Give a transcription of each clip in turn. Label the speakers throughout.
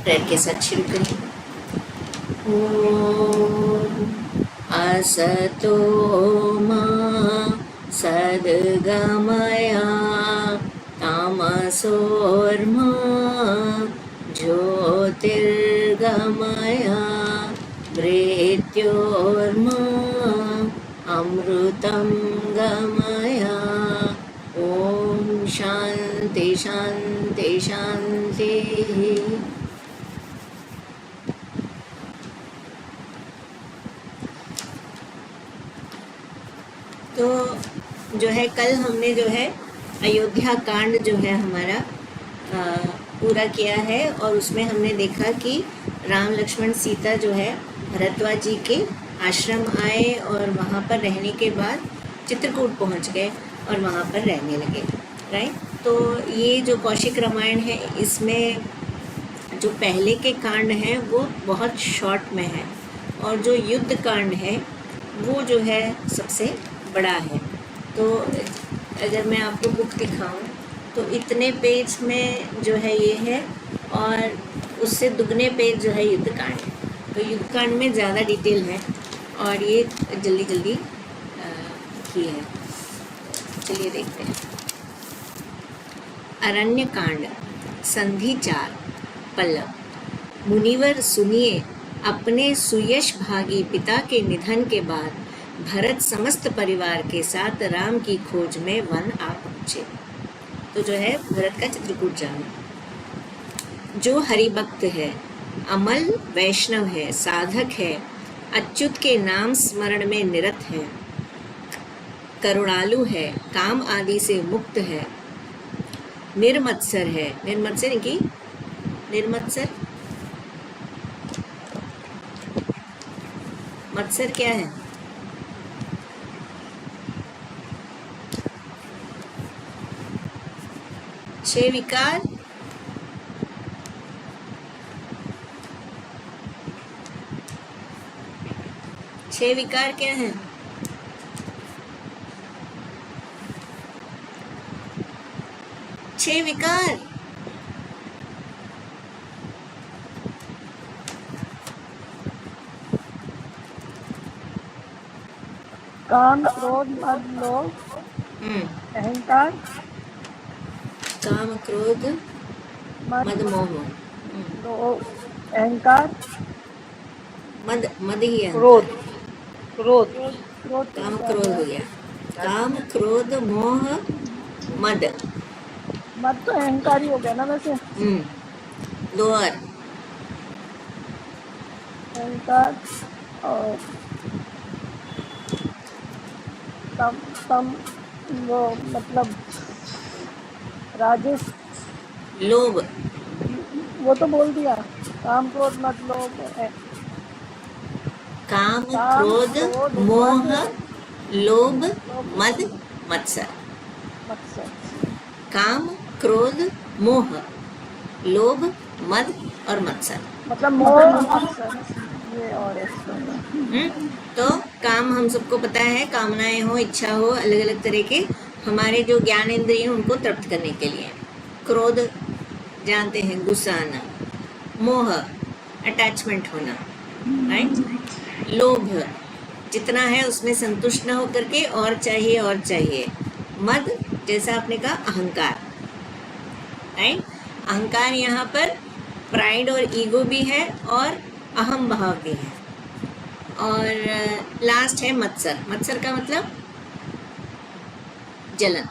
Speaker 1: Prayer के साथ शुरू करें। ओम असतो मा सद्गमया तामसोर्मा ज्योतिर्गमया मृत्योर्मा अमृतं गमया। ओम शांति शांति शांति। तो जो है कल हमने जो है अयोध्या कांड जो है हमारा पूरा किया है और उसमें हमने देखा कि राम लक्ष्मण सीता जो है भरद्वाज जी के आश्रम आए और वहाँ पर रहने के बाद चित्रकूट पहुँच गए और वहाँ पर रहने लगे, राइट। तो ये जो कौशिक रामायण है इसमें जो पहले के कांड हैं वो बहुत शॉर्ट में है और जो युद्ध कांड है वो जो है सबसे बड़ा है। तो अगर मैं आपको बुक दिखाऊं तो इतने पेज में जो है ये है और उससे दुगने पेज जो है युद्ध कांड है। तो युद्ध कांड में ज़्यादा डिटेल है और ये जल्दी जल्दी की है। चलिए देखते हैं। अरण्य कांड संधि 4 पल्लव। मुनिवर सुनिए, अपने सुयश भागी पिता के निधन के बाद भरत समस्त परिवार के साथ राम की खोज में वन आ पहुँचे। तो जो है भरत का चित्रकूट जाना। जो हरिभक्त है, अमल वैष्णव है, साधक है, अच्युत के नाम स्मरण में निरत है, करुणालु है, काम आदि से मुक्त है, निर्मत्सर है। निर्मत्सर की निर्मत्सर मत्सर क्या है? छह विकार, छह विकार क्या है? छह विकार
Speaker 2: काम क्रोध मद लोभ अहंकार।
Speaker 1: काम क्रोध मद मोह।
Speaker 2: अहंकार
Speaker 1: मद ही है।
Speaker 2: क्रोध
Speaker 1: काम क्रोध हो गया। काम क्रोध मोह मद।
Speaker 2: मद तो अहंकार ही हो गया ना वैसे।
Speaker 1: दो और
Speaker 2: अहंकार और तम वो मतलब राजेश
Speaker 1: लोभ।
Speaker 2: वो तो बोल दिया। काम क्रोध मद लोभ
Speaker 1: काम क्रोध मोह लोभ मद मत्सर। काम क्रोध मोह लोभ मद और मत्सर।
Speaker 2: मतलब मोह मत्सर ये और
Speaker 1: तो काम हम सबको पता है, कामनाएं हो, इच्छा हो, अलग अलग तरह के हमारे जो ज्ञान इंद्रिय हैं उनको तृप्त करने के लिए। क्रोध जानते हैं, गुस्सा आना। मोह अटैचमेंट होना, राइट। लोभ जितना है उसमें संतुष्ट न होकर के और चाहिए और चाहिए। मद जैसा आपने कहा अहंकार, राइट। अहंकार यहाँ पर प्राइड और ईगो भी है और अहम भाव भी है। और लास्ट है मत्सर। मत्सर का मतलब जलन,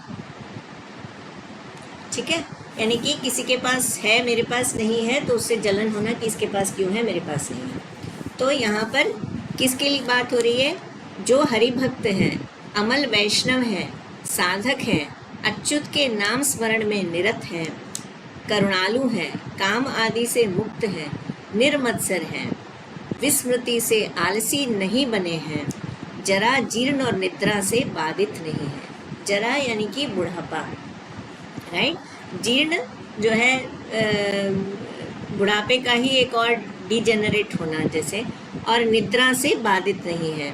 Speaker 1: ठीक है। यानी कि किसी के पास है मेरे पास नहीं है तो उससे जलन होना कि इसके पास क्यों है मेरे पास नहीं है। तो यहाँ पर किसके लिए बात हो रही है? जो हरिभक्त हैं, अमल वैष्णव हैं, साधक हैं, अच्युत के नाम स्मरण में निरत हैं, करुणालु हैं, काम आदि से मुक्त हैं, निर्मत्सर हैं, विस्मृति से आलसी नहीं बने हैं, जरा जीर्ण और निद्रा से बाधित नहीं है। जरा यानी कि बुढ़ापा, राइट। जीर्ण जो है बुढ़ापे का ही एक और डिजेनरेट होना जैसे, और निद्रा से बाधित नहीं है।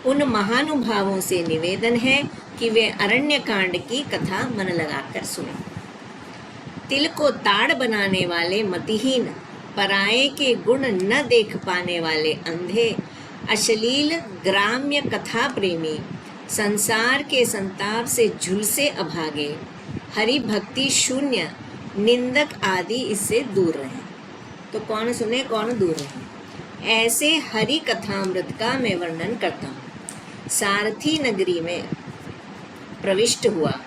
Speaker 1: उन महानुभावों से निवेदन है कि वे अरण्य कांड की कथा मन लगाकर सुने। तिल को ताड़ बनाने वाले मतिहीन पराये के गुण न देख पाने वाले अंधे, अश्लील ग्राम्य कथा प्रेमी, संसार के संताप से झुलसे अभागे, हरि भक्ति शून्य निंदक आदि इससे दूर रहे। तो कौन सुने कौन दूर रहे। ऐसे हरि कथामृत का मैं वर्णन करता हूँ। सारथी नगरी में प्रविष्ट हुआ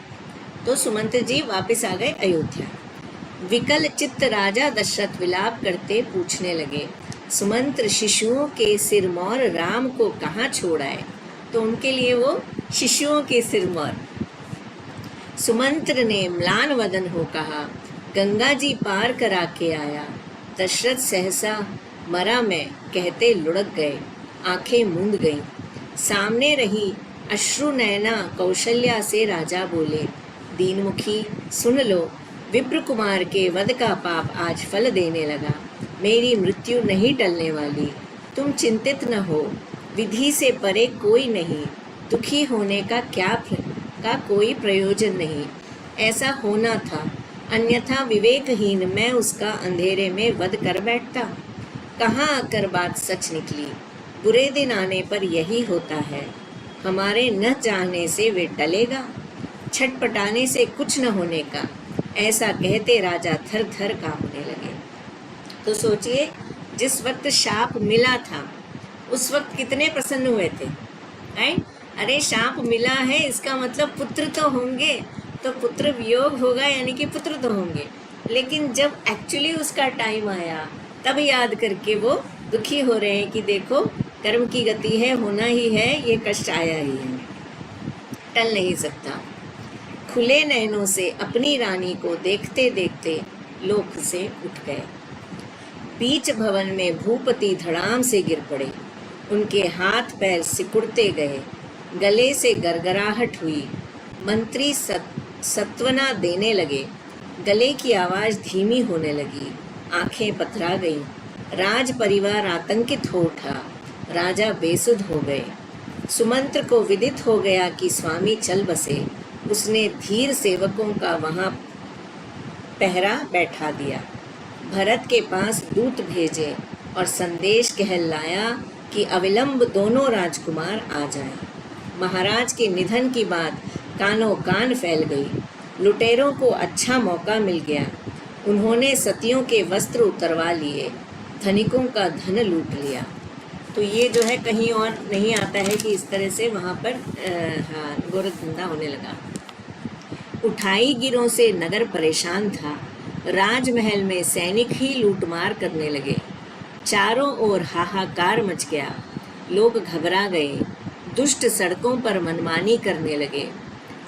Speaker 1: तो सुमंत्र जी वापस आ गए अयोध्या। विकल चित्त राजा दशरथ विलाप करते पूछने लगे, सुमंत्र शिशुओं के सिरमौर राम को कहाँ छोड़ आए। तो उनके लिए वो शिशुओं के सिरमौर। सुमंत्र ने म्लान वदन हो कहा, गंगा जी पार करा के आया। दशरथ सहसा मरा मैं कहते लुढ़क गए, आंखें मूंद गईं। सामने रही अश्रु नयना कौशल्या से राजा बोले, दीनमुखी सुन लो, विप्र कुमार के वध का पाप आज फल देने लगा। मेरी मृत्यु नहीं टलने वाली, तुम चिंतित न हो। विधि से परे कोई नहीं, दुखी होने का कोई प्रयोजन नहीं। ऐसा होना था, अन्यथा विवेकहीन मैं उसका अंधेरे में वध कर बैठता। कहाँ आकर बात सच निकली। बुरे दिन आने पर यही होता है, हमारे न चाहने से वे टलेगा, छटपटाने से कुछ न होने का। ऐसा कहते राजा थर थर कांपने लगे। तो सोचिए, जिस वक्त शाप मिला था उस वक्त कितने प्रसन्न हुए थे, राइट। अरे शाप मिला है, इसका मतलब पुत्र तो होंगे, तो पुत्र वियोग होगा, यानी कि पुत्र तो होंगे। लेकिन जब एक्चुअली उसका टाइम आया तब याद करके वो दुखी हो रहे हैं कि देखो कर्म की गति है, होना ही है, ये कष्ट आया ही है, टल नहीं सकता। खुले नयनों से अपनी रानी को देखते देखते लोक से उठ गए। बीच भवन में भूपति धड़ाम से गिर पड़े, उनके हाथ पैर सिकुड़ते गए, गले से गरगराहट हुई। मंत्री सत्वना देने लगे, गले की आवाज़ धीमी होने लगी, आंखें पथरा गईं। राज परिवार आतंकित हो उठा, राजा बेसुध हो गए। सुमंत्र को विदित हो गया कि स्वामी चल बसे। उसने धीर सेवकों का वहाँ पहरा बैठा दिया, भरत के पास दूत भेजे और संदेश कहलाया कि अविलंब दोनों राजकुमार आ जाएं। महाराज के निधन की बात कानों कान फैल गई। लुटेरों को अच्छा मौका मिल गया। उन्होंने सतियों के वस्त्र उतरवा लिए, धनिकों का धन लूट लिया। तो ये जो है कहीं और नहीं आता है कि इस तरह से वहाँ पर गोरखधंधा होने लगा। उठाई गिरों से नगर परेशान था। राजमहल में सैनिक ही लूटमार करने लगे। चारों ओर हाहाकार मच गया। लोग घबरा गए। दुष्ट सड़कों पर मनमानी करने लगे।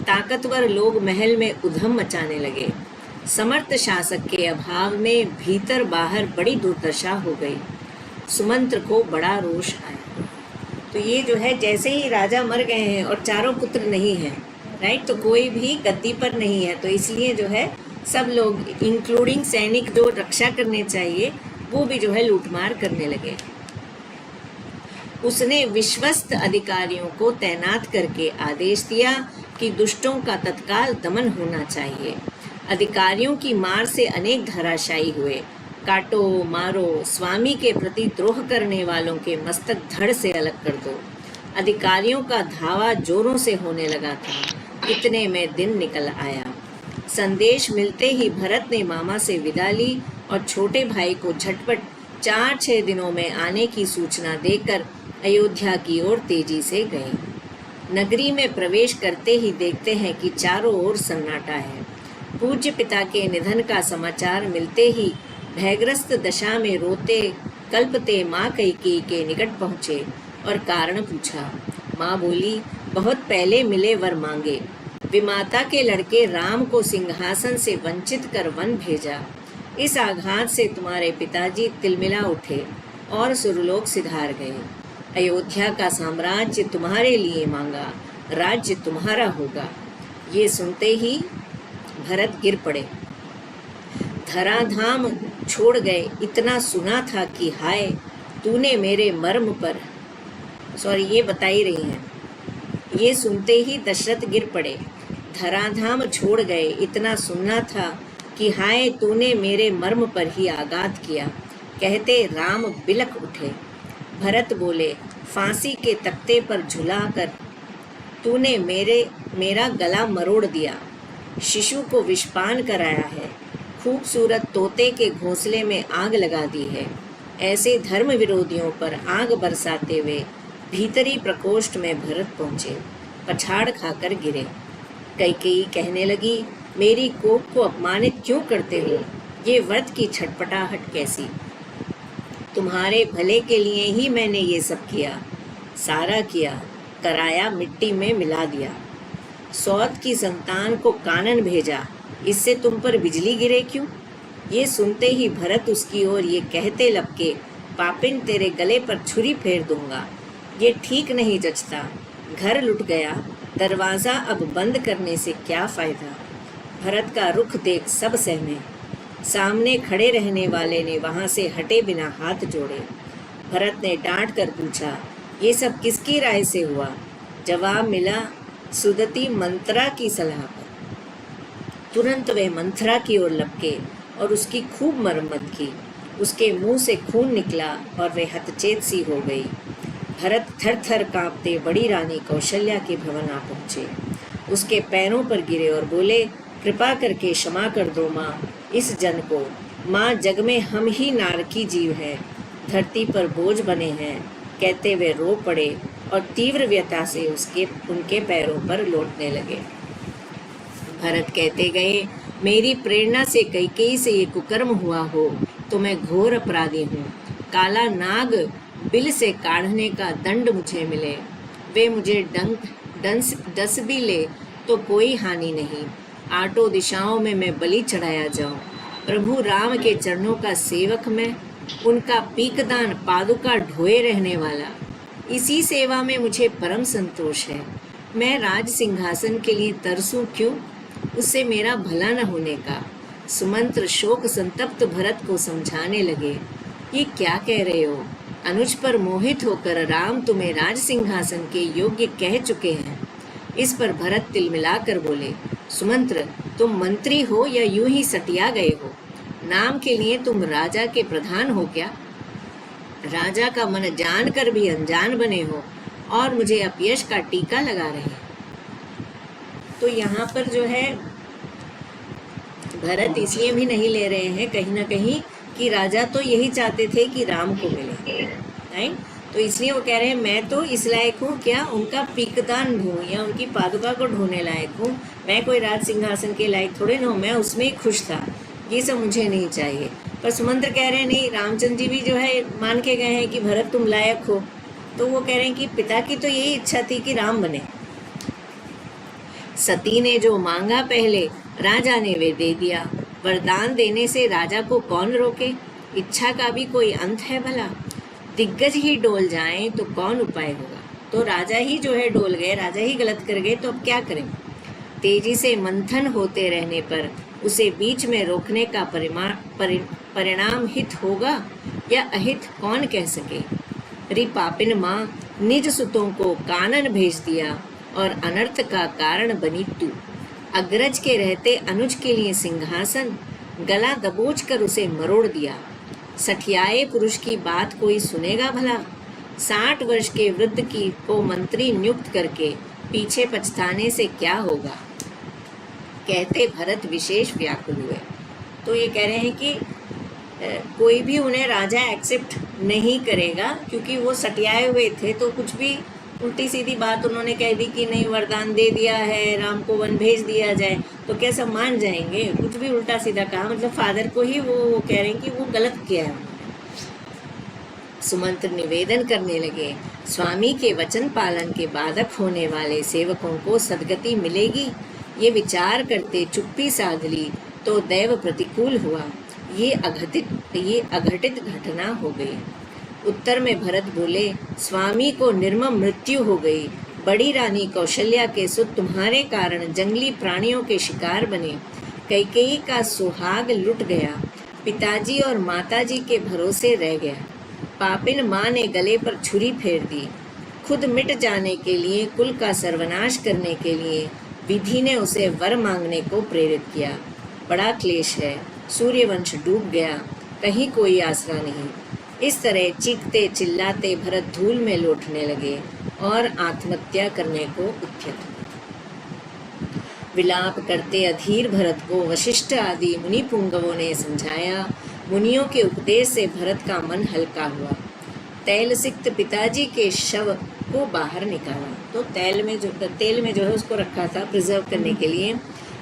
Speaker 1: ताकतवर लोग महल में उधम मचाने लगे। समर्थ शासक के अभाव में भीतर बाहर बड़ी दुर्दशा हो गई। सुमंत्र को बड़ा रोष आया। तो ये जो है, जैसे ही राजा मर गए हैं और चारों पुत्र नहीं हैं, राइट, तो कोई भी गद्दी पर नहीं है, तो इसलिए जो है सब लोग इंक्लूडिंग सैनिक जो रक्षा करने चाहिए वो भी जो है लूटमार करने लगे। उसने विश्वस्त अधिकारियों को तैनात करके आदेश दिया कि दुष्टों का तत्काल दमन होना चाहिए। अधिकारियों की मार से अनेक धराशायी हुए। काटो मारो, स्वामी के प्रति द्रोह करने वालों के मस्तक धड़ से अलग कर दो। अधिकारियों का धावा जोरों से होने लगा था। इतने में दिन निकल आया। संदेश मिलते ही भरत ने मामा से विदा ली और छोटे भाई को झटपट 4-6 दिनों में आने की सूचना देकर अयोध्या की ओर तेजी से गए। नगरी में प्रवेश करते ही देखते हैं कि चारों ओर सन्नाटा है। पूज्य पिता के निधन का समाचार मिलते ही भयग्रस्त दशा में रोते कल्पते माँ कैकेयी के निकट पहुँचे और कारण पूछा। माँ बोली, बहुत पहले मिले वर मांगे। विमाता के लड़के राम को सिंहासन से वंचित कर वन भेजा। इस आघात से तुम्हारे पिताजी तिलमिला उठे और सुरलोक सिधार गए। अयोध्या का साम्राज्य तुम्हारे लिए मांगा, राज्य तुम्हारा होगा। ये सुनते ही भरत गिर पड़े, धराधाम छोड़ गए। इतना सुना था कि हाय तूने मेरे मर्म पर, ये बता ही रही हैं। ये सुनते ही दशरथ गिर पड़े, धराधाम छोड़ गए। इतना सुनना था कि हाय तूने मेरे मर्म पर ही आघात किया। कहते राम बिलख उठे। भरत बोले, फांसी के तख्ते पर झुलाकर तूने मेरा गला मरोड़ दिया, शिशु को विषपान कराया है, खूबसूरत तोते के घोंसले में आग लगा दी है। ऐसे धर्म विरोधियों पर आग बरसाते हुए भीतरी प्रकोष्ठ में भरत पहुंचे, पछाड़ खाकर गिरे। कैकेयी कहने लगी, मेरी कोख को अपमानित क्यों करते हो? ये व्रत की छटपटाहट कैसी? तुम्हारे भले के लिए ही मैंने ये सब किया, सारा किया, कराया, मिट्टी में मिला दिया। सौत की संतान को कानन भेजा, इससे तुम पर बिजली गिरे क्यों? ये सुनते ही भरत उसकी ओर ये कहते लपके, पापिन तेरे गले पर छुरी फेर दूंगा। ये ठीक नहीं जचता। घर लुट गया, दरवाज़ा अब बंद करने से क्या फ़ायदा? भरत का रुख देख सब सहमे। सामने खड़े रहने वाले ने वहाँ से हटे बिना हाथ जोड़े। भरत ने डांट कर पूछा, ये सब किसकी राय से हुआ? जवाब मिला, सुदति मंत्रा की सलाह पर। तुरंत वे मंथरा की ओर लपके और उसकी खूब मरम्मत की। उसके मुंह से खून निकला और वे हतचेत सी हो गई। भरत थर थर कांपते बड़ी रानी कौशल्या के भवन आ पहुँचे। उसके पैरों पर गिरे और बोले, कृपा करके क्षमा कर दो माँ इस जन को। माँ, जग में हम ही नारकी जीव हैं, धरती पर बोझ बने हैं। कहते वे रो पड़े और तीव्र व्यथा से उनके पैरों पर लौटने लगे। भरत कहते गए, मेरी प्रेरणा से कैकेयी से ये कुकर्म हुआ हो तो मैं घोर अपराधी हूँ। काला नाग बिल से काढ़ने का दंड मुझे मिले, वे मुझे डस भी ले तो कोई हानि नहीं। आठों दिशाओं में मैं बलि चढ़ाया जाऊं। प्रभु राम के चरणों का सेवक मैं, उनका पीकदान पादुका ढोए रहने वाला, इसी सेवा में मुझे परम संतोष है। मैं राज सिंहासन के लिए तरसूं क्यों? उससे मेरा भला न होने का। सुमंत्र शोक संतप्त भरत को समझाने लगे, ये क्या कह रहे हो? अनुज पर मोहित होकर राम तुम्हें राज सिंहासन के योग्य कह चुके हैं। इस पर भरत तिलमिलाकर बोले, सुमंत्र, तुम मंत्री हो या यूं ही सटिया गए हो? नाम के लिए तुम राजा के प्रधान हो क्या? राजा का मन जान कर भी अनजान बने हो और मुझे अपयश का टीका लगा रहे हैं। तो यहाँ पर जो है भरत इसलिए भी नहीं ले रहे हैं कहीं ना कहीं कि राजा तो यही चाहते थे कि राम को मिले, राइट? तो इसलिए वो कह रहे हैं, मैं तो इस लायक हूँ क्या उनका पीकदान ढूँ या उनकी पादुका को ढोने लायक हूँ? मैं कोई राज सिंहासन के लायक थोड़े ना हूँ, मैं उसमें ही खुश था, ये सब मुझे नहीं चाहिए। पर सुमंत्र कह रहे हैं नहीं, रामचंद्र जी भी जो है मान के गए हैं कि भरत तुम लायक हो। तो वो कह रहे हैं कि पिता की तो यही इच्छा थी कि राम बने। सती ने जो मांगा पहले, राजा ने वे दे दिया। वरदान देने से राजा को कौन रोके? इच्छा का भी कोई अंत है भला? दिग्गज ही डोल जाएं तो कौन उपाय होगा? तो राजा ही जो है डोल गए, राजा ही गलत कर गए, तो अब क्या करें? तेजी से मंथन होते रहने पर उसे बीच में रोकने का परिणाम हित होगा या अहित कौन कह सके। रिपापिन माँ, निज सुतों को कानन भेज दिया और अनर्थ का कारण बनी तू। अग्रज के रहते अनुज के लिए सिंहासन, गला दबोच कर उसे मरोड़ दिया। सठियाए पुरुष की बात कोई सुनेगा भला? 60 वर्ष के वृद्ध की को मंत्री नियुक्त करके पीछे पछताने से क्या होगा? कहते भरत विशेष व्याकुल हुए। तो ये कह रहे हैं कि कोई भी उन्हें राजा एक्सेप्ट नहीं करेगा, क्योंकि वो सटियाए हुए थे। तो कुछ भी उल्टी सीधी बात उन्होंने कह दी कि नहीं, वरदान दे दिया है, राम को वन भेज दिया जाए, तो क्या सब मान जाएंगे? कुछ भी उल्टा सीधा कहा, मतलब फादर को ही वो कह रहे हैं कि वो गलत किया है उन्होंने। सुमंत्र निवेदन करने लगे, स्वामी के वचन पालन के बाधक होने वाले सेवकों को सदगति मिलेगी, ये विचार करते चुप्पी साध ली तो दैव प्रतिकूल हुआ। ये अघटित घटना हो गई। उत्तर में भरत बोले, स्वामी को निर्मम मृत्यु हो गई। बड़ी रानी कौशल्या के सुत तुम्हारे कारण जंगली प्राणियों के शिकार बने। कैकेयी का सुहाग लुट गया। पिताजी और माताजी के भरोसे रह गया। पापिन माँ ने गले पर छुरी फेर दी। खुद मिट जाने के लिए, कुल का सर्वनाश करने के लिए विधि ने उसे वर मांगने को प्रेरित किया। बड़ा क्लेश है। सूर्यवंश डूब गया। कहीं कोई आसरा नहीं। इस तरह चीखते चिल्लाते भरत धूल में लौटने लगे और आत्महत्या करने को उद्यत हुए। विलाप करते अधीर भरत को वशिष्ठ आदि मुनि पुंगवों ने समझाया। मुनियों के उपदेश से भरत का मन हल्का हुआ। तैल सिक्त पिताजी के शव को बाहर निकाला। तो तेल में जो है उसको रखा था प्रिजर्व करने के लिए।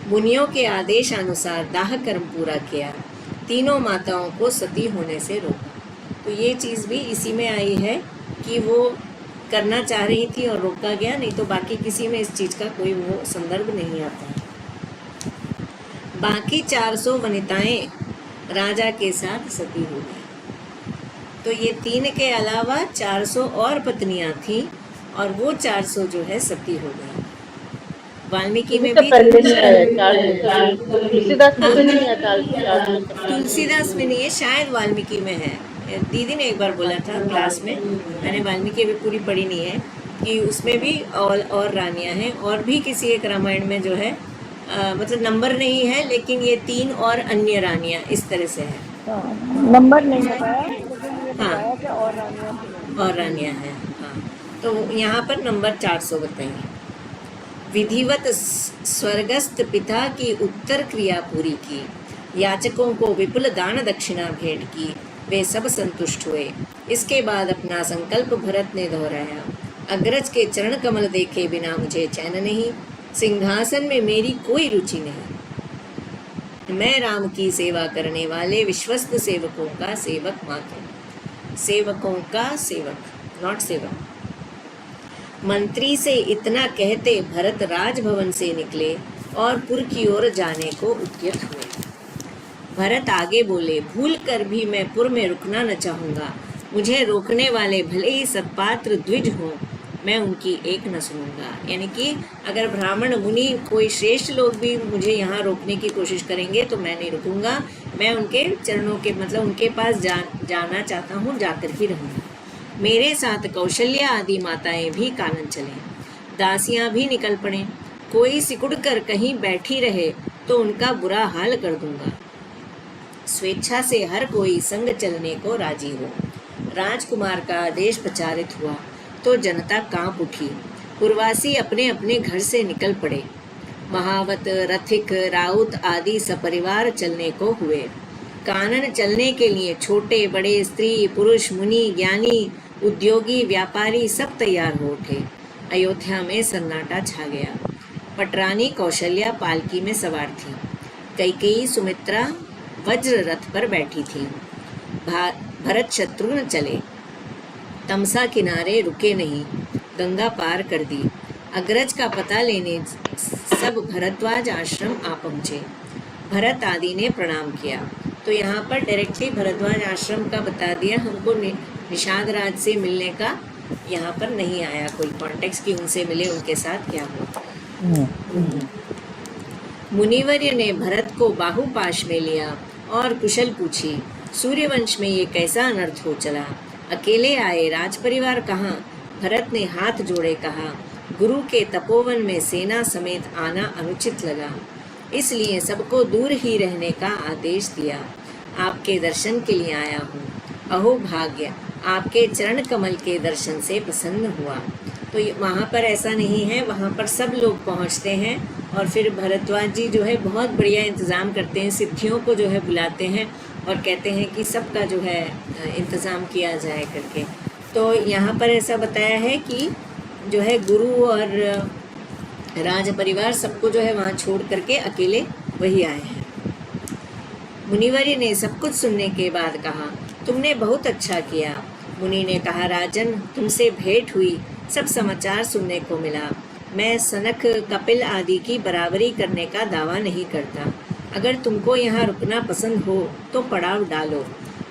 Speaker 1: मुनियों के आदेश अनुसार दाह कर्म पूरा किया। तीनों माताओं को सती होने से रोका। तो ये चीज़ भी इसी में आई है कि वो करना चाह रही थी और रोका गया, नहीं तो बाकी किसी में इस चीज़ का कोई वो संदर्भ नहीं आता है। बाकी 400 वनिताएं राजा के साथ सती हो गई। तो ये 3 के अलावा 400 और पत्नियां थीं और वो 400 जो है सती हो गई। वाल्मीकि में भी
Speaker 2: तुलसीदास में तो नहीं है 400।
Speaker 1: तुलसीदास में नहीं है, शायद वाल्मीकि में है। दीदी ने एक बार बोला था क्लास में, मैंने वाल्मीकि भी पूरी पढ़ी नहीं है, कि उसमें भी और रानियां हैं। और भी किसी एक रामायण में जो है मतलब नंबर नहीं है, लेकिन ये 3 और अन्य रानियां इस तरह से है।
Speaker 2: नंबर नहीं बताया, लेकिन ये
Speaker 1: हाँ।
Speaker 2: बताया कि और रानियां
Speaker 1: हैं। हाँ, तो यहाँ पर नंबर 400 बताएंगे। विधिवत स्वर्गस्थ पिता की उत्तर क्रिया पूरी की, याचकों को विपुल दान दक्षिणा भेंट की, वे सब संतुष्ट हुए। इसके बाद अपना संकल्प भरत ने दोहराया। अग्रज के चरण कमल देखे बिना मुझे चैन नहीं, सिंहासन में मेरी कोई रुचि नहीं। मैं राम की सेवा करने वाले विश्वस्त सेवकों का सेवक मात्र हूं। सेवकों का सेवक, नॉट सेवक। मंत्री से इतना कहते भरत राजभवन से निकले और पुर की ओर जाने को उद्यत हुए। भरत आगे बोले, भूल कर भी मैं पुर में रुकना न चाहूँगा। मुझे रोकने वाले भले ही सत्पात्र द्विज हों, मैं उनकी एक न सुनूंगा। यानी कि अगर ब्राह्मण मुनि कोई श्रेष्ठ लोग भी मुझे यहाँ रोकने की कोशिश करेंगे तो मैं नहीं रुकूंगा। मैं उनके चरणों के मतलब उनके पास जाना चाहता हूँ, जाकर ही रहूँगा। मेरे साथ कौशल्या आदि माताएं भी कानन चलें, दासियां भी निकल पड़ें। कोई सिकुड़ कर कहीं बैठी रहे तो उनका बुरा हाल कर दूंगा। स्वेच्छा से हर कोई संग चलने को राजी हो। राजकुमार का आदेश प्रचारित हुआ तो जनता कांप उठी। पुरवासी अपने अपने घर से निकल पड़े। महावत, रथिक, राउत आदि सपरिवार चलने को हुए। कानन चलने के लिए छोटे बड़े, स्त्री पुरुष, मुनि, ज्ञानी, उद्योगी, व्यापारी सब तैयार हो उठे। अयोध्या में सन्नाटा छा गया। पटरानी कौशल्या पालकी में सवार थी। कैकेयी सुमित्रा वज्र रथ पर बैठी थी। भरत शत्रुघ्न चले, तमसा किनारे रुके नहीं, गंगा पार कर दी। अग्रज का पता लेने सब भरद्वाज आश्रम आ पहुँचे। भरत आदि ने प्रणाम किया। तो यहाँ पर डायरेक्टली भरद्वाज आश्रम का बता दिया, हमको निषाद राज से मिलने का यहाँ पर नहीं आया कोई कॉन्टेक्स्ट कि उनसे मिले, उनके साथ क्या हुआ। मुनिवर्य ने भरत को बाहुपाश में लिया और कुशल पूछी, सूर्यवंश में ये कैसा अनर्थ हो चला? अकेले आए, राजपरिवार कहाँ? भरत ने हाथ जोड़े कहा, गुरु के तपोवन में सेना समेत आना अनुचित लगा, इसलिए सबको दूर ही रहने का आदेश दिया। आपके दर्शन के लिए आया हूँ। अहो भाग्य, आपके चरण कमल के दर्शन से प्रसन्न हुआ। तो वहाँ पर ऐसा नहीं है, वहाँ पर सब लोग पहुँचते हैं और फिर भरद्वाज जी जो है बहुत बढ़िया इंतज़ाम करते हैं, सिद्धियों को जो है बुलाते हैं और कहते हैं कि सबका जो है इंतज़ाम किया जाए करके। तो यहाँ पर ऐसा बताया है कि जो है गुरु और राज परिवार सबको जो है वहाँ छोड़ करके अकेले वही आए हैं। मुनिवर्य ने सब कुछ सुनने के बाद कहा, तुमने बहुत अच्छा किया। मुनि ने कहा, राजन, तुमसे भेंट हुई, सब समाचार सुनने को मिला। मैं सनक, कपिल आदि की बराबरी करने का दावा नहीं करता। अगर तुमको यहाँ रुकना पसंद हो तो पड़ाव डालो।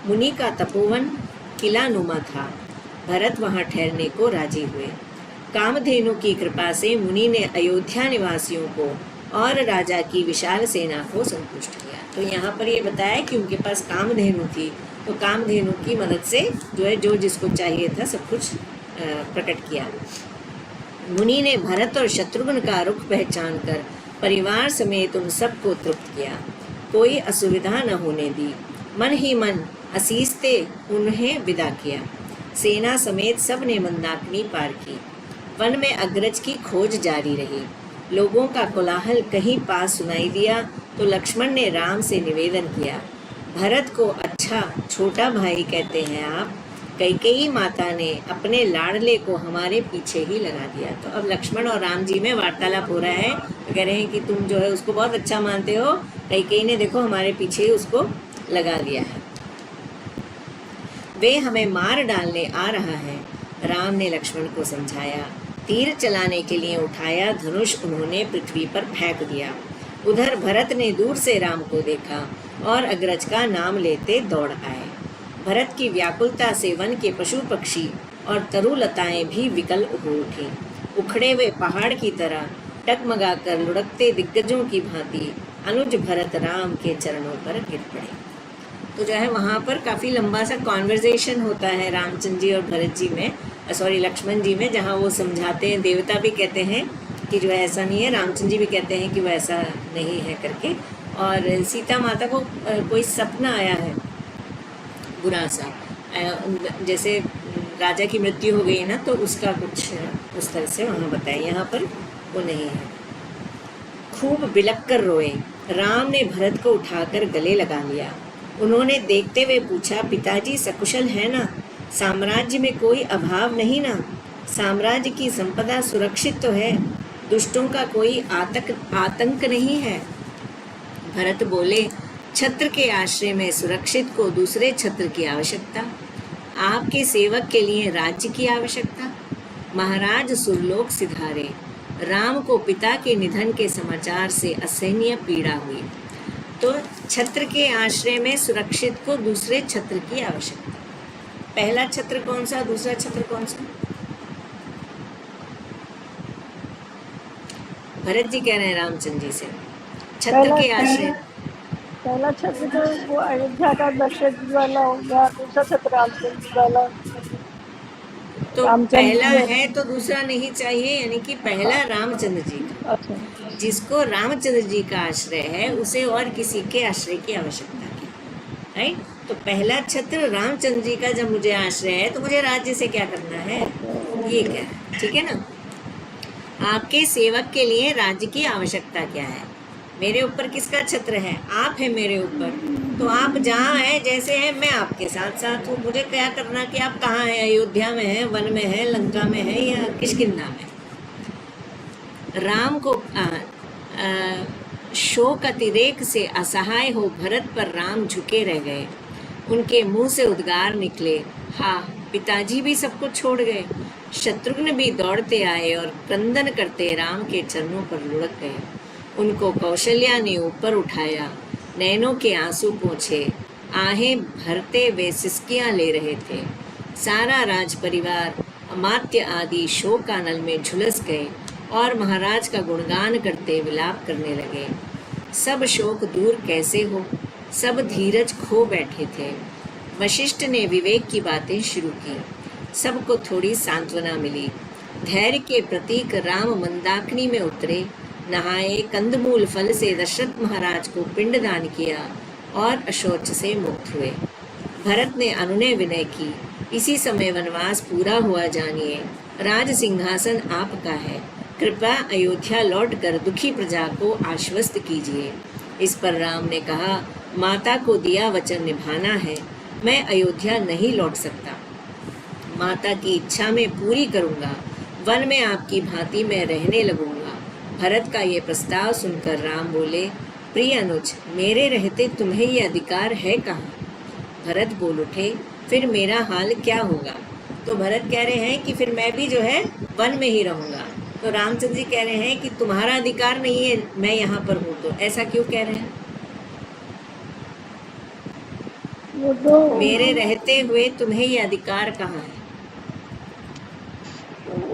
Speaker 1: मुनि का तपोवन किला नुमा था। भरत वहाँ ठहरने को राजी हुए। कामधेनु की कृपा से मुनि ने अयोध्या निवासियों को और राजा की विशाल सेना को संतुष्ट किया। तो यहाँ पर ये बताया कि उनके पास कामधेनु थी, तो कामधेनु की मदद से जो है जो जिसको चाहिए था सब कुछ प्रकट किया। मुनि ने भरत और शत्रुघ्न का रुख पहचान कर परिवार समेत उन सबको तृप्त किया, कोई असुविधा न होने दी। मन ही मन असीसते उन्हें विदा किया। सेना समेत सब ने मंदाकिनी पार की। वन में अग्रज की खोज जारी रही। लोगों का कोलाहल कहीं पास सुनाई दिया तो लक्ष्मण ने राम से निवेदन किया, भरत को अच्छा छोटा भाई कहते हैं आप। कैकेयी माता ने अपने लाडले को हमारे पीछे ही लगा दिया। तो अब लक्ष्मण और राम जी में वार्तालाप हो रहा है। तो कह रहे हैं कि तुम जो है उसको बहुत अच्छा मानते हो, कैकेयी ने देखो हमारे पीछे ही उसको लगा दिया है। वे हमें मार डालने आ रहा है। राम ने लक्ष्मण को समझाया। तीर चलाने के लिए उठाया धनुष उन्होंने पृथ्वी पर फेंक दिया। उधर भरत ने दूर से राम को देखा और अग्रज का नाम लेते दौड़ आए। भरत की व्याकुलता से वन के पशु पक्षी और तरुलताएं भी विकल हो उठी। उखड़े हुए पहाड़ की तरह टगमगाकर लुढ़कते दिग्गजों की भांति अनुज भरत राम के चरणों पर गिर पड़े। तो जो है वहाँ पर काफ़ी लंबा सा कॉन्वर्जेशन होता है रामचंद्र जी और भरत जी में, लक्ष्मण जी में, जहाँ वो समझाते हैं। देवता भी कहते हैं कि जो है ऐसा नहीं है, रामचंद्र जी भी कहते हैं कि वो ऐसा नहीं है करके। और सीता माता को कोई सपना आया है बुरा सा, जैसे राजा की मृत्यु हो गई ना, तो उसका कुछ उस तरह से वहाँ बताया, यहाँ पर वो नहीं है। खूब बिलक कर रोए। राम ने भरत को उठाकर गले लगा लिया। उन्होंने देखते हुए पूछा, पिताजी सकुशल है ना? साम्राज्य में कोई अभाव नहीं ना? साम्राज्य की संपदा सुरक्षित तो है? दुष्टों का कोई आतंक नहीं है? भरत बोले, छत्र के आश्रय में सुरक्षित को दूसरे छत्र की आवश्यकता, आपके सेवक के लिए राज्य की आवश्यकता। महाराज सुरलोक सिधारे। राम को पिता के निधन के समाचार से असहनीय पीड़ा हुई। तो छत्र के आश्रय में सुरक्षित को दूसरे छत्र की आवश्यकता। पहला छत्र कौन सा, दूसरा छत्र कौन सा? भरत जी कह रहे हैं रामचंद्र जी से, छत्र के आश्रय।
Speaker 2: पहला छत्र तो वो अयोध्या का दशरथ जी वाला हो गया, दूसरा छत्र रामचंद्र जी वाला।
Speaker 1: तो पहला है तो दूसरा नहीं चाहिए, यानी कि पहला रामचंद्र जी का।
Speaker 2: अच्छा,
Speaker 1: जिसको रामचंद्र जी का आश्रय है उसे और किसी के आश्रय की आवश्यकता क्या, राइट? तो पहला छत्र रामचंद्र जी का जब मुझे आश्रय है तो मुझे राज्य से क्या करना है, ये क्या है, ठीक है ना? आपके सेवक के लिए राज्य की आवश्यकता क्या है? मेरे ऊपर किसका छत्र है? आप है मेरे ऊपर। तो आप जहाँ हैं, जैसे हैं, मैं आपके साथ साथ हूँ। मुझे क्या करना कि आप कहाँ हैं, अयोध्या में हैं, वन में हैं, लंका में हैं या किष्किंधा में? राम को शोक अतिरेक से असहाय हो भरत पर राम झुके रह गए। उनके मुंह से उद्गार निकले, हाँ, पिताजी भी सब कुछ छोड़ गए। शत्रुघ्न भी दौड़ते आए और क्रंदन करते राम के चरणों पर लुढ़क गए। उनको कौशल्या ने ऊपर उठाया, नैनों के आंसू पोंछे, आहें भरते वे सिसकियां ले रहे थे। सारा राज परिवार, अमात्य आदि शोकानल में झुलस गए और महाराज का गुणगान करते विलाप करने लगे। सब शोक दूर कैसे हो, सब धीरज खो बैठे थे। वशिष्ठ ने विवेक की बातें शुरू की। सबको थोड़ी सांत्वना मिली। धैर्य के प्रतीक राम मंदाकिनी में उतरे, नहाए, कंदमूल फल से दशरथ महाराज को पिंडदान किया और अशौच से मुक्त हुए। भरत ने अनुनय विनय की, इसी समय वनवास पूरा हुआ जानिए, राज सिंहासन आपका है। कृपया अयोध्या लौटकर दुखी प्रजा को आश्वस्त कीजिए। इस पर राम ने कहा, माता को दिया वचन निभाना है, मैं अयोध्या नहीं लौट सकता। माता की इच्छा मैं पूरी करूंगा, वन में आपकी भांति मैं रहने लगूंगा। भरत का ये प्रस्ताव सुनकर राम बोले, प्रिय अनुज, मेरे रहते तुम्हें ये अधिकार है कहाँ? भरत बोल उठे, फिर मेरा हाल क्या होगा? तो भरत कह रहे हैं कि फिर मैं भी जो है वन में ही रहूंगा। तो रामचंद्र जी कह रहे हैं कि तुम्हारा अधिकार नहीं है, मैं यहाँ पर हूँ। तो ऐसा क्यों कह रहे हैं?
Speaker 2: वो तो
Speaker 1: मेरे रहते हुए तुम्हें ये अधिकार कहाँ है?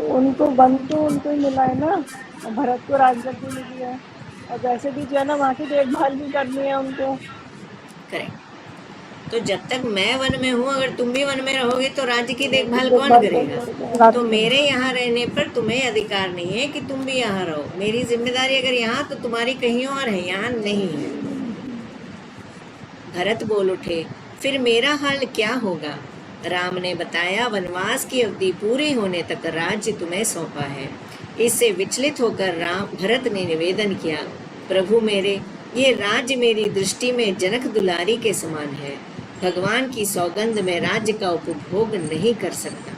Speaker 2: उनको वन तो उनको ही मिला है ना, और भरत को राजगद्दी मिली है, और वैसे भी जो है ना वहाँ की देखभाल भी करनी है उनको।
Speaker 1: करेक्ट। तो जब तक मैं वन में हूँ, अगर तुम भी वन में रहोगे तो राज्य की देखभाल कौन करेगा? तो मेरे यहाँ रहने पर तुम्हें अधिकार नहीं है कि तुम भी यहाँ रहो। मेरी जिम्मेदारी अगर यहाँ तो तुम्हारी कहीं और है, यहाँ नहीं है। भरत बोल उठे, फिर मेरा हाल क्या होगा? राम ने बताया, वनवास की अवधि पूरी होने तक राज्य तुम्हें सौंपा है। इससे विचलित होकर भरत ने निवेदन किया, प्रभु मेरे, ये राज्य मेरी दृष्टि में जनक दुलारी के समान है। भगवान की सौगंध में राज्य का उपभोग नहीं कर सकता।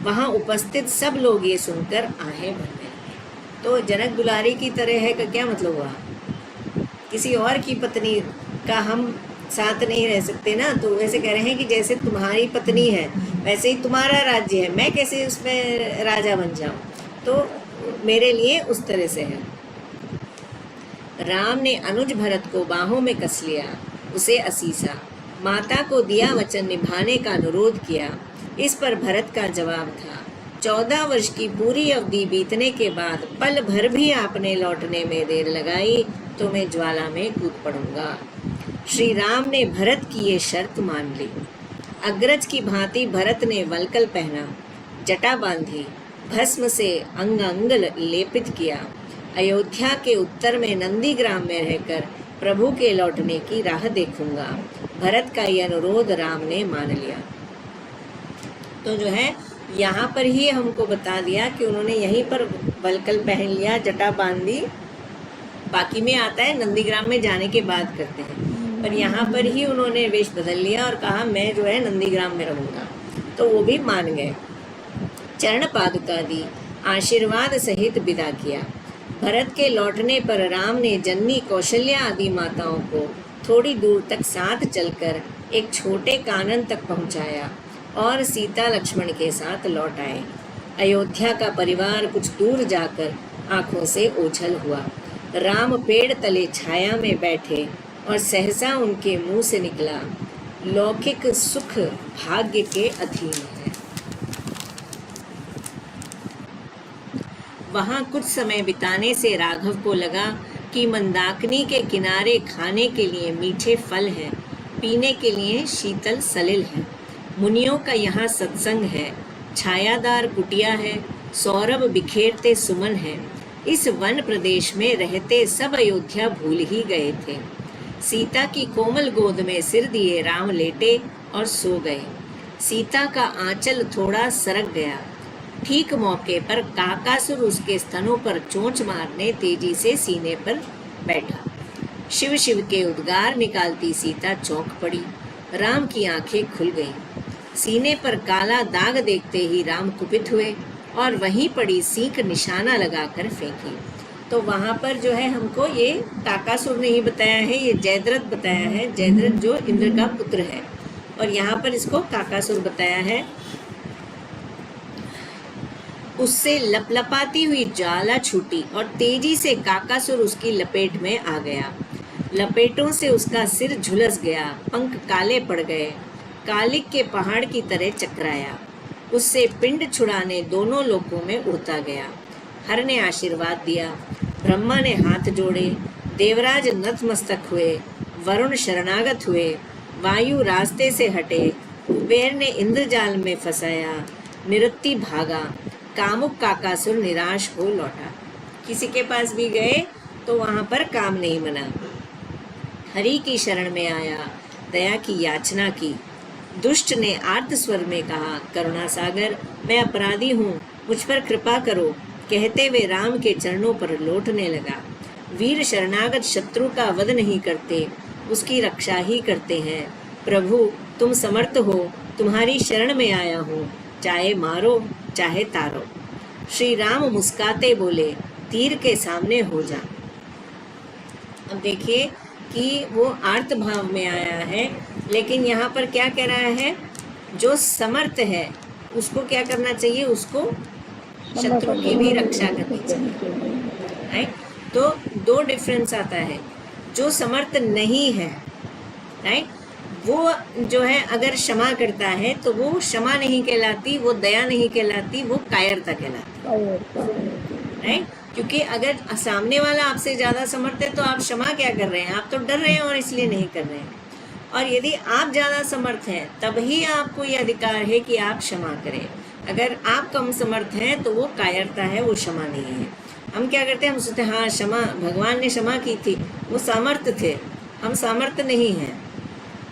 Speaker 1: वहां उपस्थित सब लोग ये सुनकर आहें भरने लगे। तो जनक दुलारी की तरह है का क्या मतलब हुआ? किसी और की पत्नी का हम साथ नहीं रह सकते ना, तो वैसे कह रहे हैं कि जैसे तुम्हारी पत्नी है वैसे ही तुम्हारा राज्य है, मैं कैसे उसमें राजा बन जाऊं? तो मेरे लिए उस तरह से है। राम ने अनुज भरत को बाहों में कस लिया, उसे असीसा, माता को दिया वचन निभाने का अनुरोध किया। इस पर भरत का जवाब था, 14 वर्ष की पूरी अवधि बीतने के बाद पल भर भी आपने लौटने में देर लगाई तो मैं ज्वाला में कूद पड़ूंगा। श्री राम ने भरत की ये शर्त मान ली। अग्रज की भांति भरत ने वलकल पहना, जटा बांधी, भस्म से अंग अंग लेपित किया। अयोध्या के उत्तर में नंदीग्राम में रहकर प्रभु के लौटने की राह देखूंगा। भरत का यह अनुरोध राम ने मान लिया। तो जो है यहाँ पर ही हमको बता दिया कि उन्होंने यहीं पर वलकल पहन लिया, जटा बांधी। बाकी में आता है नंदीग्राम में जाने के बाद करते हैं, पर यहाँ पर ही उन्होंने वेश बदल लिया और कहा मैं जो है नंदीग्राम में रहूँगा। तो वो भी मान गए। चरण पादुका दी, आशीर्वाद सहित विदा किया। भरत के लौटने पर राम ने जननी कौशल्या आदि माताओं को थोड़ी दूर तक साथ चलकर एक छोटे कानन तक पहुंचाया और सीता लक्ष्मण के साथ लौट आए। अयोध्या का परिवार कुछ दूर जाकर आंखों से ओझल हुआ। राम पेड़ तले छाया में बैठे और सहसा उनके मुंह से निकला, लौकिक सुख भाग्य के अधीन है। वहां कुछ समय बिताने से राघव को लगा कि मंदाकिनी के किनारे खाने के लिए मीठे फल हैं, पीने के लिए शीतल सलिल है। मुनियों का यहाँ सत्संग है, छायादार कुटिया है, सौरभ बिखेरते सुमन है। इस वन प्रदेश में रहते सब अयोध्या भूल ही गए थे। सीता की कोमल गोद में सिर दिए राम लेटे और सो गए। सीता का आंचल थोड़ा सरक गया। ठीक मौके पर काकासुर उसके स्तनों पर चोंच मारने तेजी से सीने पर बैठा। शिव शिव के उद्गार निकालती सीता चौंक पड़ी। राम की आंखें खुल गईं। सीने पर काला दाग देखते ही राम कुपित हुए और वहीं पड़ी सीख निशाना लगाकर फेंकी। तो वहां पर जो है हमको ये काकासुर नहीं बताया है, ये जयद्रथ बताया है। जयद्रथ जो इंद्र का पुत्र है, और यहाँ पर इसको काकासुर बताया है। उससे लपलपाती हुई ज्वाला छूटी और तेजी से काकासुर उसकी लपेट में आ गया। लपेटों से उसका सिर झुलस गया, पंख काले पड़ गए, कालिक के पहाड़ की तरह चकराया। उससे पिंड छुड़ाने दोनों लोकों में उड़ता गया। हर ने आशीर्वाद दिया, ब्रह्मा ने हाथ जोड़े, देवराज नतमस्तक हुए, वरुण शरणागत हुए, वायु रास्ते से हटे, कुबेर ने इंद्रजाल में फंसाया, निरुत्ति भागा, कामुक काकासुर निराश हो लौटा। किसी के पास भी गए तो वहां पर काम नहीं बना। हरि की शरण में आया, दया की याचना की। दुष्ट ने आर्त स्वर में कहा, करुणा सागर, मैं अपराधी हूँ, मुझ पर कृपा करो। कहते हुए राम के चरणों पर लौटने लगा। वीर शरणागत शत्रु का वध नहीं करते, उसकी रक्षा ही करते हैं। प्रभु तुम समर्थ हो, तुम्हारी शरण में आया हूँ, चाहे मारो चाहे तारो। श्री राम मुस्काते बोले, तीर के सामने हो जा। अब देखिए कि वो आर्त भाव में आया है, लेकिन यहाँ पर क्या कह रहा है, जो समर्थ है उसको क्या करना चाहिए, उसको शत्रु की भी रक्षा करनी चाहिए। राइट, तो दो डिफरेंस आता है। जो समर्थ नहीं है, राइट, वो जो है अगर क्षमा करता है तो वो क्षमा नहीं कहलाती, वो दया नहीं कहलाती, वो कायरता कहलाती। राइट, क्योंकि अगर सामने वाला आपसे ज़्यादा समर्थ है तो आप क्षमा क्या कर रहे हैं, आप तो डर रहे हैं और इसलिए नहीं कर रहे हैं। और यदि आप ज़्यादा समर्थ हैं तब ही आपको ये अधिकार है कि आप क्षमा करें। अगर आप कम समर्थ हैं तो वो कायरता है, वो क्षमा नहीं है। हम क्या करते हैं, हम सोचते हैं हाँ क्षमा, भगवान ने क्षमा की थी, वो सामर्थ्य थे, हम सामर्थ्य नहीं हैं।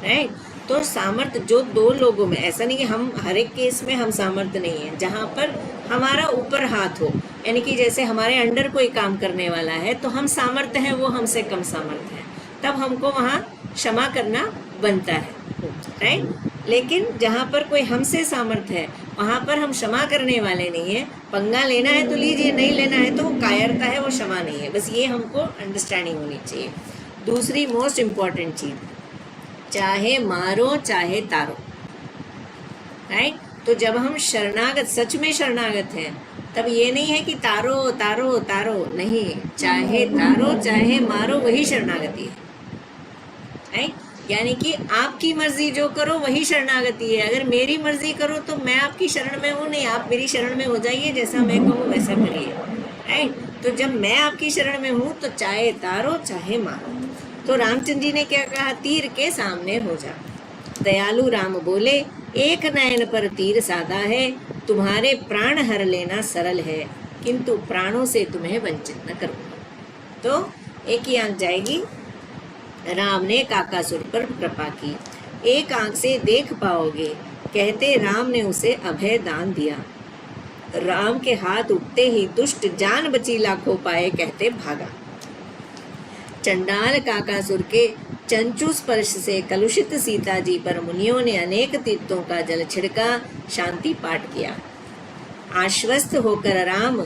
Speaker 1: राइट। तो सामर्थ्य जो दो लोगों में, ऐसा नहीं कि हम हर एक केस में हम सामर्थ्य नहीं है, जहाँ पर हमारा ऊपर हाथ हो, यानी कि जैसे हमारे अंडर कोई काम करने वाला है तो हम सामर्थ्य हैं, वो हमसे कम सामर्थ्य है, तब हमको वहाँ क्षमा करना बनता है, राइट। लेकिन जहाँ पर कोई हमसे सामर्थ्य है वहाँ पर हम क्षमा करने वाले नहीं है। पंगा लेना है तो लीजिए, नहीं लेना है तो वो कायरता है, वो क्षमा नहीं है। बस ये हमको अंडरस्टैंडिंग होनी चाहिए। दूसरी मोस्ट इम्पॉर्टेंट चीज़, चाहे मारो चाहे तारो, राइट। तो जब हम शरणागत, सच में शरणागत हैं, तब ये नहीं है कि तारो तारो तारो, नहीं, चाहे तारो चाहे मारो वही शरणागति है, राइट। यानी कि आपकी मर्जी जो करो वही शरणागति है। अगर मेरी मर्जी करो तो मैं आपकी शरण में हूँ, नहीं आप मेरी शरण में हो जाइए, जैसा मैं कहूँ वैसा करिए, राइट। तो जब मैं आपकी शरण में हूँ तो चाहे तारो चाहे मारो। तो रामचंद्र जी ने क्या कहा, तीर के सामने हो जा। दयालु राम बोले, एक नयन पर तीर साधा है, तुम्हारे प्राण हर लेना सरल है, किंतु प्राणों से तुम्हें वंचित न करूँगा। तो एक ही आंख जाएगी। राम ने काकासुर पर कृपा की, एक आंख से देख पाओगे, कहते राम ने उसे अभय दान दिया। राम के हाथ उठते ही दुष्ट जान बची लाखों पाए, कहते भागा। चंडाल काकासुर के चंचु स्पर्श से कलुषित सीता जी पर मुनियों ने अनेक तीर्थों का जल छिड़का, शांति पाठ किया। आश्वस्त होकर राम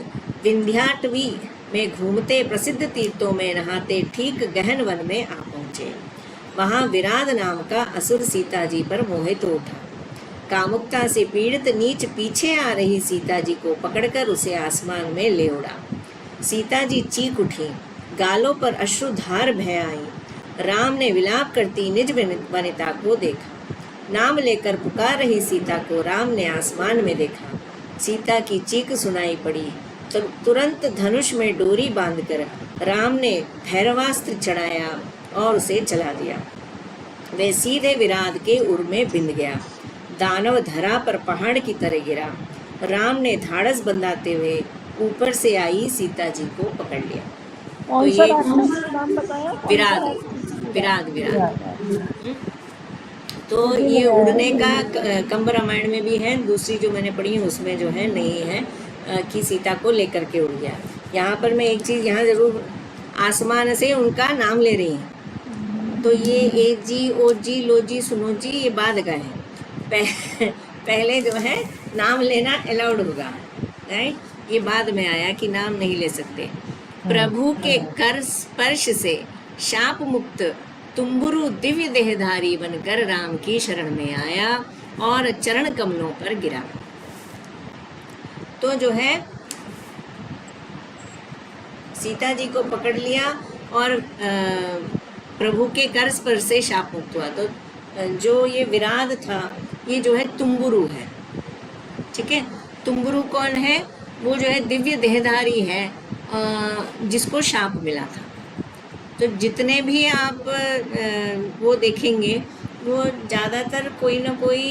Speaker 1: विंध्याटवी में घूमते, प्रसिद्ध तीर्थों में नहाते, ठीक गहन वन में आ पहुँचे। वहाँ विराद नाम का असुर सीता जी पर मोहित उठा। कामुकता से पीड़ित नीच पीछे आ रही सीता जी को पकड़कर उसे आसमान में ले उड़ा। सीता जी चीख उठी, गालों पर अश्रुधार बह आई। राम ने विलाप करती निज वनिता को देखा। नाम लेकर पुकार रही सीता को राम ने आसमान में देखा। सीता की चीख सुनाई पड़ी, तो तुरंत धनुष में डोरी बांधकर राम ने भैरवास्त्र चढ़ाया और उसे चला दिया। वे सीधे विराट के उर में बिंद गया। दानव धरा पर पहाड़ की तरह गिरा। राम ने धाड़स बंधाते हुए ऊपर से आई सीता जी को पकड़ लिया।
Speaker 2: कौन सा राक्षस का नाम बताया?
Speaker 1: विराट विराट। तो ये उड़ने का कंब रामायण में भी है, दूसरी जो मैंने पढ़ी है उसमें जो है नहीं है कि सीता को लेकर के उड़ गया। यहाँ पर मैं एक चीज़ यहाँ ज़रूर, आसमान से उनका नाम ले रही हैं, तो ये ए जी ओ जी लो जी सुनो जी ये बाद का है। पहले जो है नाम लेना अलाउड होगा, राइट। ये बाद में आया कि नाम नहीं ले सकते। प्रभु के कर स्पर्श से शाप मुक्त तुम्बुरु दिव्य देहधारी बनकर राम की शरण में आया और चरण कमलों पर गिरा। तो जो है सीता जी को पकड़ लिया और प्रभु के कर स्पर्श से शाप मुक्त हुआ। तो जो ये विराट था ये जो है तुम्बुरु है, ठीक है। तुम्बुरु कौन है? वो जो है दिव्य देहधारी है जिसको शाप मिला था। तो जितने भी आप वो देखेंगे वो ज़्यादातर कोई ना कोई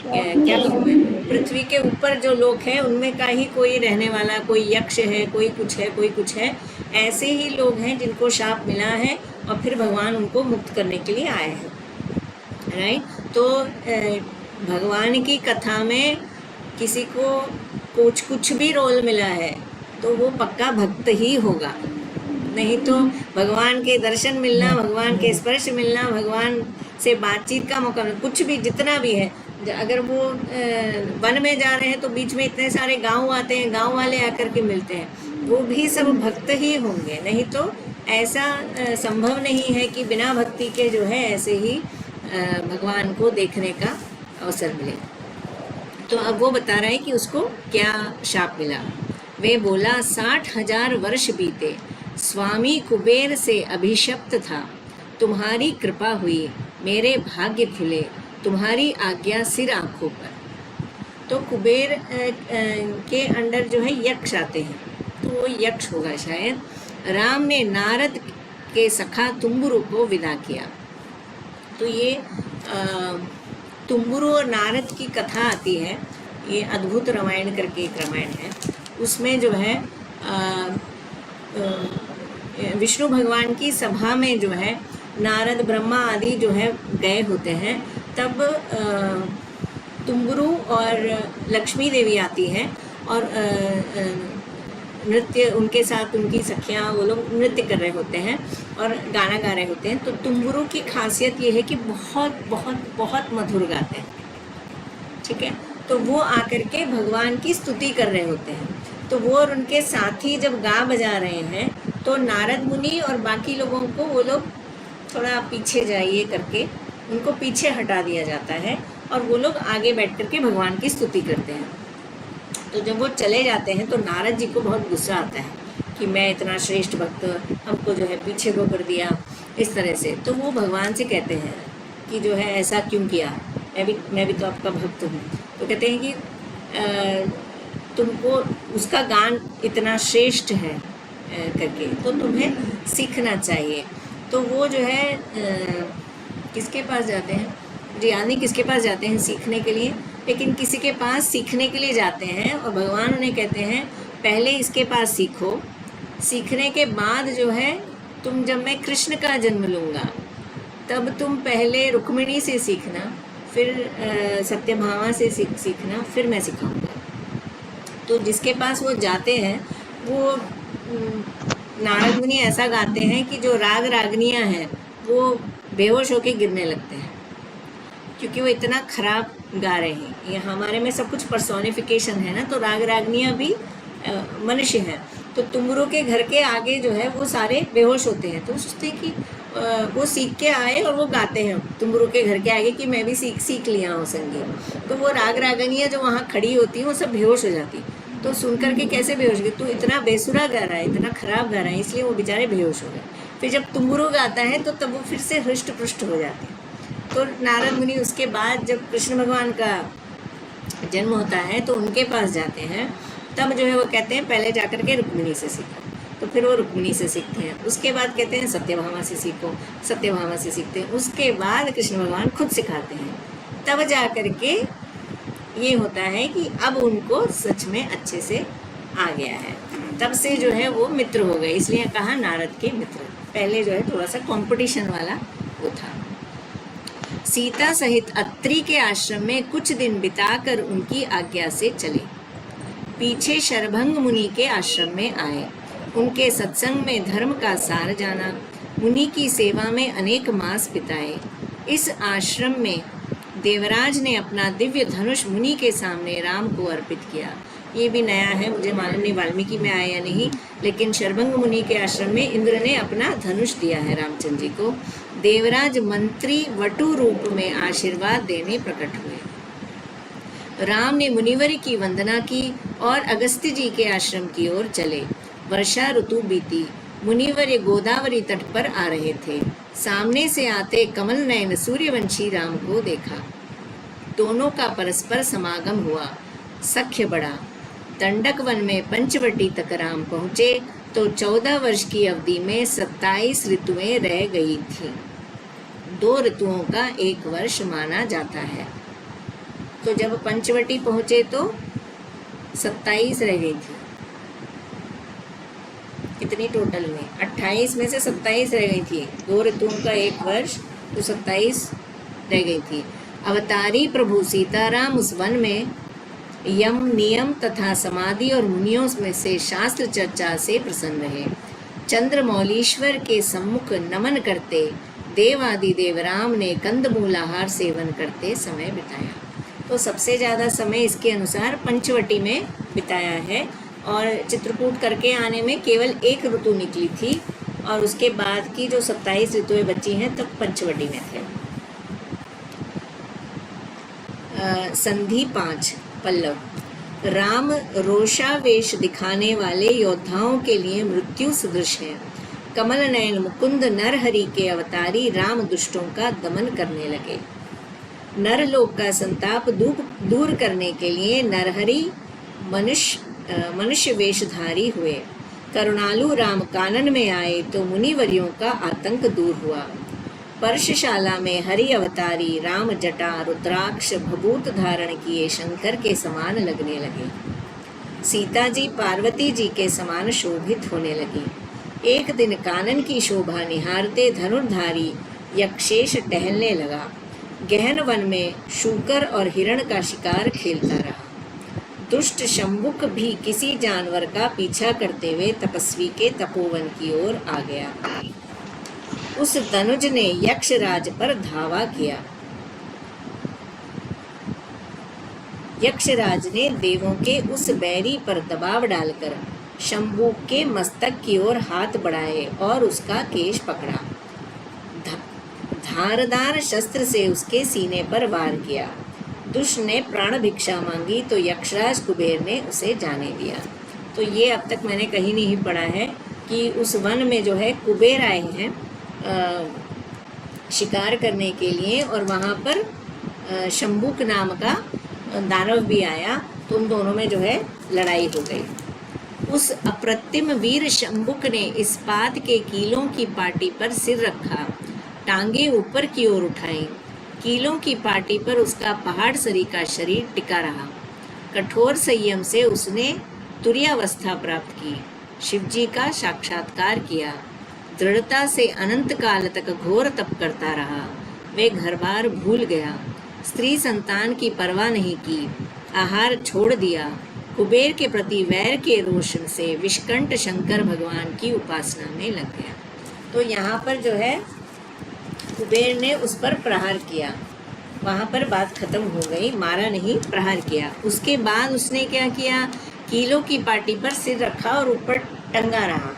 Speaker 1: क्या कहूँ, पृथ्वी के ऊपर जो लोग हैं उनमें का ही कोई रहने वाला, कोई यक्ष है, कोई कुछ है, कोई कुछ है, ऐसे ही लोग हैं जिनको शाप मिला है और फिर भगवान उनको मुक्त करने के लिए आए हैं, राइट। तो भगवान की कथा में किसी को कुछ भी रोल मिला है तो वो पक्का भक्त ही होगा, नहीं तो भगवान के दर्शन मिलना, भगवान के स्पर्श मिलना, भगवान से बातचीत का मौका, कुछ भी जितना भी है, अगर वो वन में जा रहे हैं तो बीच में इतने सारे गांव आते हैं, गांव वाले आकर के मिलते हैं, वो भी सब भक्त ही होंगे, नहीं तो ऐसा संभव नहीं है कि बिना भक्ति के जो है ऐसे ही भगवान को देखने का अवसर मिले। तो अब वो बता रहे हैं कि उसको क्या शाप मिला। वे बोला 60,000 वर्ष बीते, स्वामी कुबेर से अभिशप्त था, तुम्हारी कृपा हुई, मेरे भाग्य खुले, तुम्हारी आज्ञा सिर आँखों पर। तो कुबेर के अंडर जो है यक्ष आते हैं, तो वो यक्ष होगा शायद। राम ने नारद के सखा तुम्बुरु को विदा किया। तो ये तुम्बुरु और नारद की कथा आती है, ये अद्भुत रामायण करके एक रामायण है, उसमें जो है विष्णु भगवान की सभा में जो है नारद ब्रह्मा आदि जो है गए होते हैं, तब तुम्बुरु और लक्ष्मी देवी आती हैं और नृत्य उनके साथ, उनकी सखियाँ, वो लोग नृत्य कर रहे होते हैं और गाना गा रहे होते हैं। तो तुम्बुरु की खासियत ये है कि बहुत बहुत बहुत मधुर गाते हैं, ठीक है। तो वो आकर के भगवान की स्तुति कर रहे होते हैं। तो वो और उनके साथी जब गा बजा रहे हैं तो नारद मुनि और बाकी लोगों को वो लोग थोड़ा पीछे जाइए करके उनको पीछे हटा दिया जाता है और वो लोग आगे बैठ करके भगवान की स्तुति करते हैं। तो जब वो चले जाते हैं तो नारद जी को बहुत गुस्सा आता है कि मैं इतना श्रेष्ठ भक्त, हमको जो है पीछे को कर दिया, इस तरह से। तो वो भगवान से कहते हैं कि जो है ऐसा क्यों किया, मैं भी तो आपका भक्त हूँ। तो कहते हैं कि तुमको उसका गान इतना श्रेष्ठ है करके, तो तुम्हें सीखना चाहिए। तो वो जो है किसके पास जाते हैं, रियानी किसके पास जाते हैं सीखने के लिए, लेकिन किसी के पास सीखने के लिए जाते हैं और भगवान उन्हें कहते हैं पहले इसके पास सीखो, सीखने के बाद जो है तुम, जब मैं कृष्ण का जन्म लूँगा तब तुम पहले रुक्मिणी से सीखना, फिर सत्यभामा से सीखना, फिर मैं सिखाऊंगा। तो जिसके पास वो जाते हैं वो नारद मुनि ऐसा गाते हैं कि जो राग रागनियाँ हैं वो बेहोश होके गिरने लगते हैं, क्योंकि वो इतना खराब गा रहे हैं। ये हमारे में सब कुछ पर्सोनिफिकेशन है ना, तो राग रागनियाँ भी मनुष्य हैं। तो तुम्बुरु के घर के आगे जो है वो सारे बेहोश होते हैं। तो सोचते हैं कि वो सीख के आए और वो गाते हैं तुम्बुरु के घर के आगे कि मैं भी सीख लिया हूँ संगीत। तो वो राग रागनियाँ जो वहाँ खड़ी होती हैं वो सब बेहोश हो जाती। तो सुन करके कैसे बेहोश गए, तू इतना बेसुरा गा रहा है, इतना खराब गा रहा है, इसलिए वो बेचारे बेहोश हो गए। फिर जब तुम्बुरु गाता है तो तब वो फिर से हृष्ट पुष्ट हो जाते हैं। तो नारद मुनि उसके बाद जब कृष्ण भगवान का जन्म होता है तो उनके पास जाते हैं, तब जो है वो कहते हैं पहले जाकर के रुक्मिणी से सीखो। तो फिर वो रुक्मिणी से सीखते हैं। उसके बाद कहते हैं सत्यभामा से सीखो, सत्यभामा से सीखते हैं। उसके बाद कृष्ण भगवान खुद सिखाते हैं। तब जा कर के ये होता है कि अब उनको सच में अच्छे से आ गया है। तब से जो है वो मित्र हो गए, इसलिए कहा नारद के मित्र। पहले जो है थोड़ा सा कंपटीशन वाला वो था। सीता सहित अत्रि के आश्रम में कुछ दिन बिताकर उनकी आज्ञा से चले। पीछे शरभंग मुनि के आश्रम में आए। उनके सत्संग में धर्म का सार जाना। मुनि की सेवा में अनेक मास बिताए। इस आश्रम में देवराज ने अपना दिव्य धनुष मुनि के सामने राम को अर्पित किया। ये भी नया है, मुझे मालूम नहीं वाल्मीकि में आया या नहीं, लेकिन शरभंग मुनि के आश्रम में इंद्र ने अपना धनुष दिया है रामचंद्र जी को। देवराज मंत्री वटु रूप में आशीर्वाद देने प्रकट हुए। राम ने मुनिवर की वंदना की और अगस्त्य जी के आश्रम की ओर चले। वर्षा ऋतु बीती। मुनिवर गोदावरी तट पर आ रहे थे। सामने से आते कमल नयन सूर्यवंशी राम को देखा। दोनों का परस्पर समागम हुआ, सख्य बढ़ा। दंडक वन में पंचवटी तक राम पहुँचे तो 14 वर्ष की अवधि में 27 ऋतुएं रह गई थीं। 2 ऋतुओं का 1 वर्ष माना जाता है। तो जब पंचवटी पहुँचे तो 27 रह गई थी। कितनी टोटल में? 28 में से 27 रह गई थी। 2 ऋतुओं का 1 वर्ष, तो 27 रह गई थी। अवतारी प्रभु सीताराम उस वन में यम, नियम तथा समाधि और मुनियों में से शास्त्र चर्चा से प्रसन्न रहे। चंद्रमौलीश्वर के सम्मुख नमन करते देवादि देवराम ने कंदमूल आहार सेवन करते समय बिताया। तो सबसे ज़्यादा समय इसके अनुसार पंचवटी में बिताया है और चित्रकूट करके आने में केवल 1 ऋतु निकली थी और उसके बाद की जो 27 ऋतुएं बची हैं तब पंचवटी में थे। संधि 5 पल्लव। राम रोषावेश दिखाने वाले योद्धाओं के लिए मृत्यु सदृश है। कमल नयन मुकुंद नरहरि के अवतारी राम दुष्टों का दमन करने लगे। नरलोक का संताप दूर करने के लिए नरहरि मनुष्य वेशधारी हुए। करुणालु राम कानन में आए तो मुनिवर्यों का आतंक दूर हुआ। पर्शशाला में हरि अवतारी राम जटा रुद्राक्ष भभूत धारण किए शंकर के समान लगने लगे। सीता जी पार्वती जी के समान शोभित होने लगी। एक दिन कानन की शोभा निहारते धनुर्धारी यक्षेश टहलने लगा। गहन वन में शूकर और हिरण का शिकार खेलता रहा। दुष्ट शंभुक भी किसी जानवर का पीछा करते हुए तपस्वी के तपोवन की ओर आ गया। उस धनुज ने यक्षराज पर धावा किया। यक्षराज ने देवों के उस बैरी पर दबाव डालकर शंभु के मस्तक की ओर हाथ बढ़ाए और उसका केश पकड़ा। धारदार शस्त्र से उसके सीने पर वार किया। दुष्ट ने प्राण भिक्षा मांगी तो यक्षराज कुबेर ने उसे जाने दिया। तो ये अब तक मैंने कहीं नहीं पढ़ा है कि उस वन में जो है कुबेर आए हैं शिकार करने के लिए, और वहाँ पर शंभुक नाम का दानव भी आया, तो उन दोनों में जो है लड़ाई हो गई। उस अप्रतिम वीर शंभुक ने इस्पात के कीलों की पाटी पर सिर रखा, टांगे ऊपर की ओर उठाई। कीलों की पाटी पर उसका पहाड़ सरी का शरीर टिका रहा। कठोर संयम से उसने तुर्यावस्था प्राप्त की, शिवजी का साक्षात्कार किया। दृढ़ता से अनंत काल तक घोर तप करता रहा। वे घर बार भूल गया, स्त्री संतान की परवाह नहीं की, आहार छोड़ दिया। कुबेर के प्रति वैर के रोशन से विष्कंठ शंकर भगवान की उपासना में लग गया। तो यहाँ पर जो है कुबेर ने उस पर प्रहार किया, वहाँ पर बात खत्म हो गई, मारा नहीं, प्रहार किया। उसके बाद उसने क्या किया, कीलों की पाटी पर सिर रखा और ऊपर टंगा रहा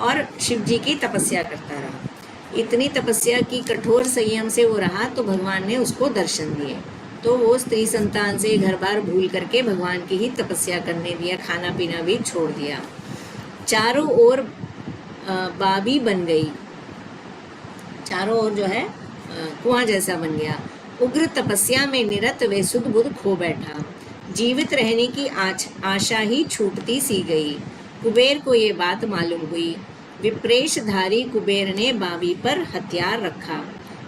Speaker 1: और शिवजी की तपस्या करता रहा। इतनी तपस्या की, कठोर संयम से वो रहा तो भगवान ने उसको दर्शन दिए। तो वो स्त्री संतान से घर बार भूल करके भगवान की ही तपस्या करने दिया, खाना पीना भी छोड़ दिया। चारों ओर बाबी बन गई, चारों ओर जो है कुआं जैसा बन गया। उग्र तपस्या में निरत वे सुध बुध खो बैठा। जीवित रहने की आशा ही छूटती सी गई। कुबेर को ये बात मालूम हुई। विप्रेशधारी कुबेर ने बावी पर हथियार रखा,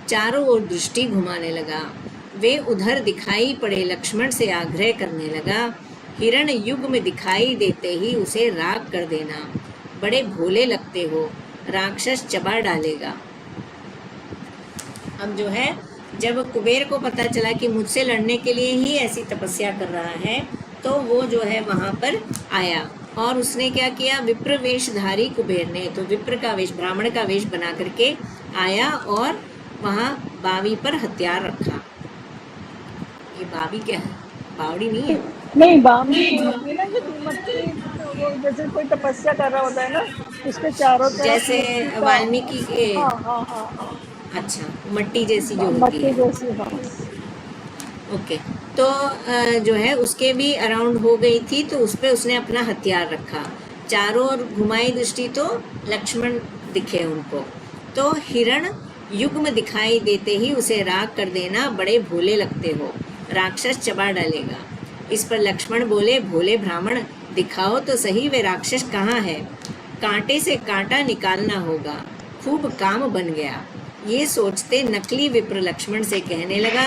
Speaker 1: चारों ओर दृष्टि घुमाने लगा। वे उधर दिखाई पड़े लक्ष्मण से आग्रह करने लगा, हिरण युग में दिखाई देते ही उसे राख कर देना। बड़े भोले लगते हो, राक्षस चबा डालेगा। अब जो है जब कुबेर को पता चला कि मुझसे लड़ने के लिए ही ऐसी तपस्या कर रहा है, तो वो जो है वहाँ पर आया और उसने क्या किया, विप्र वेशधारी कुबेर ने तो विप्र का वेश, ब्राह्मण का वेश बना करके आया और वहाँ बावी पर हथियार रखा। ये बावी क्या है, बावड़ी नहीं है?
Speaker 2: नहीं, बावड़ी होती है ना, वो जैसे कोई तपस्या कर रहा होता है ना, उसके चारों तरफ
Speaker 1: जैसे वाल्मीकि के।
Speaker 2: हाँ हाँ हाँ हाँ,
Speaker 1: अच्छा, मट्टी जैसी जो होती
Speaker 2: मट्टी
Speaker 1: है।
Speaker 2: जैसी, हाँ।
Speaker 1: ओके, तो जो है उसके भी अराउंड हो गई थी, तो उस पर उसने अपना हथियार रखा। चारों ओर घुमाई दृष्टि तो लक्ष्मण दिखे उनको। तो हिरण युग्म दिखाई देते ही उसे राख कर देना, बड़े भोले लगते हो, राक्षस चबा डालेगा। इस पर लक्ष्मण बोले, भोले ब्राह्मण दिखाओ तो सही वे राक्षस कहाँ है। कांटे से कांटा निकालना होगा। खूब काम बन गया। ये सोचते नकली विप्र लक्ष्मण से कहने लगा,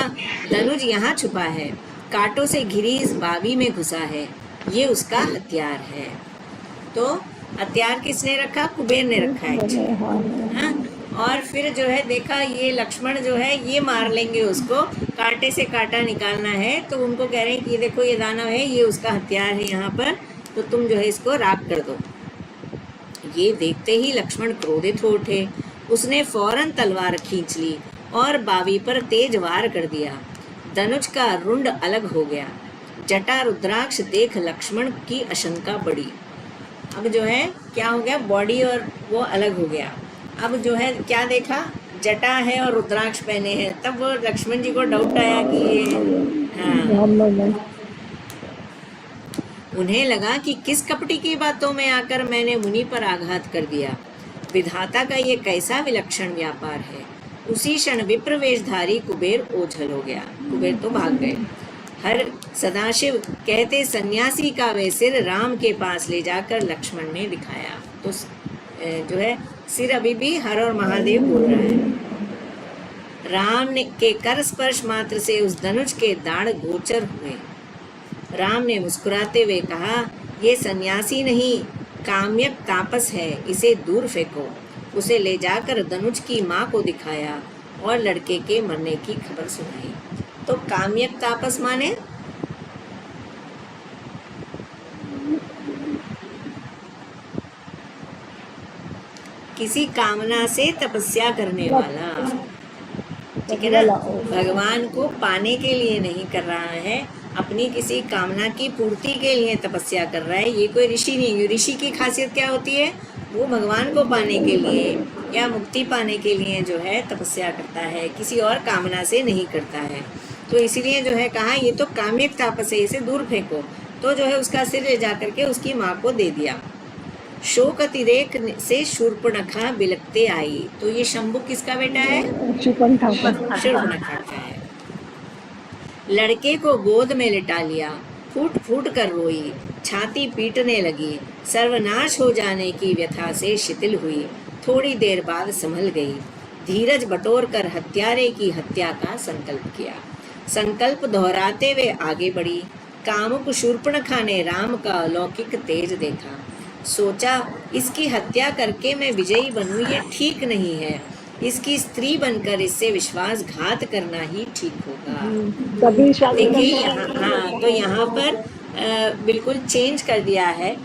Speaker 1: धनुज यहाँ छुपा है, कांटों से घिरी इस बावी में घुसा है, ये उसका हथियार है। तो हथियार किसने रखा, कुबेर ने रखा है। हाँ, और फिर जो है देखा ये लक्ष्मण जो है ये मार लेंगे उसको, कांटे से कांटा निकालना है, तो उनको कह रहे हैं कि ये देखो ये दानव है, ये उसका हथियार है यहाँ पर, तो तुम जो है इसको राख कर दो। ये देखते ही लक्ष्मण क्रोधित हो उठे। उसने फौरन तलवार खींच ली और बावी पर तेज वार कर दिया। धनुष का रुंड अलग हो गया। जटा रुद्राक्ष देख लक्ष्मण की आशंका बढ़ी। अब जो है क्या हो गया, बॉडी और वो अलग हो गया। अब जो है क्या देखा, जटा है और रुद्राक्ष पहने हैं, तब वो लक्ष्मण जी को डाउट आया कि ये हाँ। उन्हें लगा कि किस कपटी की बातों में आकर मैंने मुनि पर आघात कर दिया। विधाता का ये कैसा विलक्षण व्यापार है। उसी क्षण विप्रवेशधारी कुबेर ओझल हो गया। कुबेर तो भाग गए। हर सदाशिव कहते सन्यासी का वे सिर राम के पास ले जाकर लक्ष्मण ने दिखाया। तो जो है सिर अभी भी हर और महादेव बोल रहा है। राम ने के कर स्पर्श मात्र से उस धनुष के दाढ़ गोचर हुए। राम ने मुस्कुराते हुए कहा, ये सन्यासी नहीं काम्यक तापस है, इसे दूर फेंको। उसे ले जाकर दनुज की माँ को दिखाया और लड़के के मरने की खबर सुनाई। तो काम्यक तापस माने किसी कामना से तपस्या करने वाला, ठीक है ना। भगवान को पाने के लिए नहीं कर रहा है, अपनी किसी कामना की पूर्ति के लिए तपस्या कर रहा है। ये कोई ऋषि नहीं। ऋषि की खासियत क्या होती है? वो भगवान को पाने के लिए या मुक्ति पाने के लिए जो है तपस्या करता है, किसी और कामना से नहीं करता है। तो इसीलिए जो है कहा ये तो काम्यक तापस है, इसे दूर फेंको। तो जो है उसका सिर ले जा करके उसकी माँ को दे दिया। शोक अतिरेक से शूर्पणखा बिलकते आई। तो ये शंभु किसका बेटा है? शूर्पणखा का है। लड़के को गोद में लिटा लिया, फूट फूट कर रोई, छाती पीटने लगी, सर्वनाश हो जाने की व्यथा से शिथिल हुई। थोड़ी देर बाद संभल गई, धीरज बटोर कर हत्यारे की हत्या का संकल्प किया। संकल्प दोहराते हुए आगे बढ़ी। कामुक शूर्पणखा ने राम का अलौकिक तेज देखा। सोचा इसकी हत्या करके मैं विजयी बनूं ये ठीक नहीं है, इसकी स्त्री बनकर इससे विश्वासघात करना ही ठीक होगा। देखिए यहाँ, हाँ, तो यहाँ पर बिल्कुल चेंज कर दिया है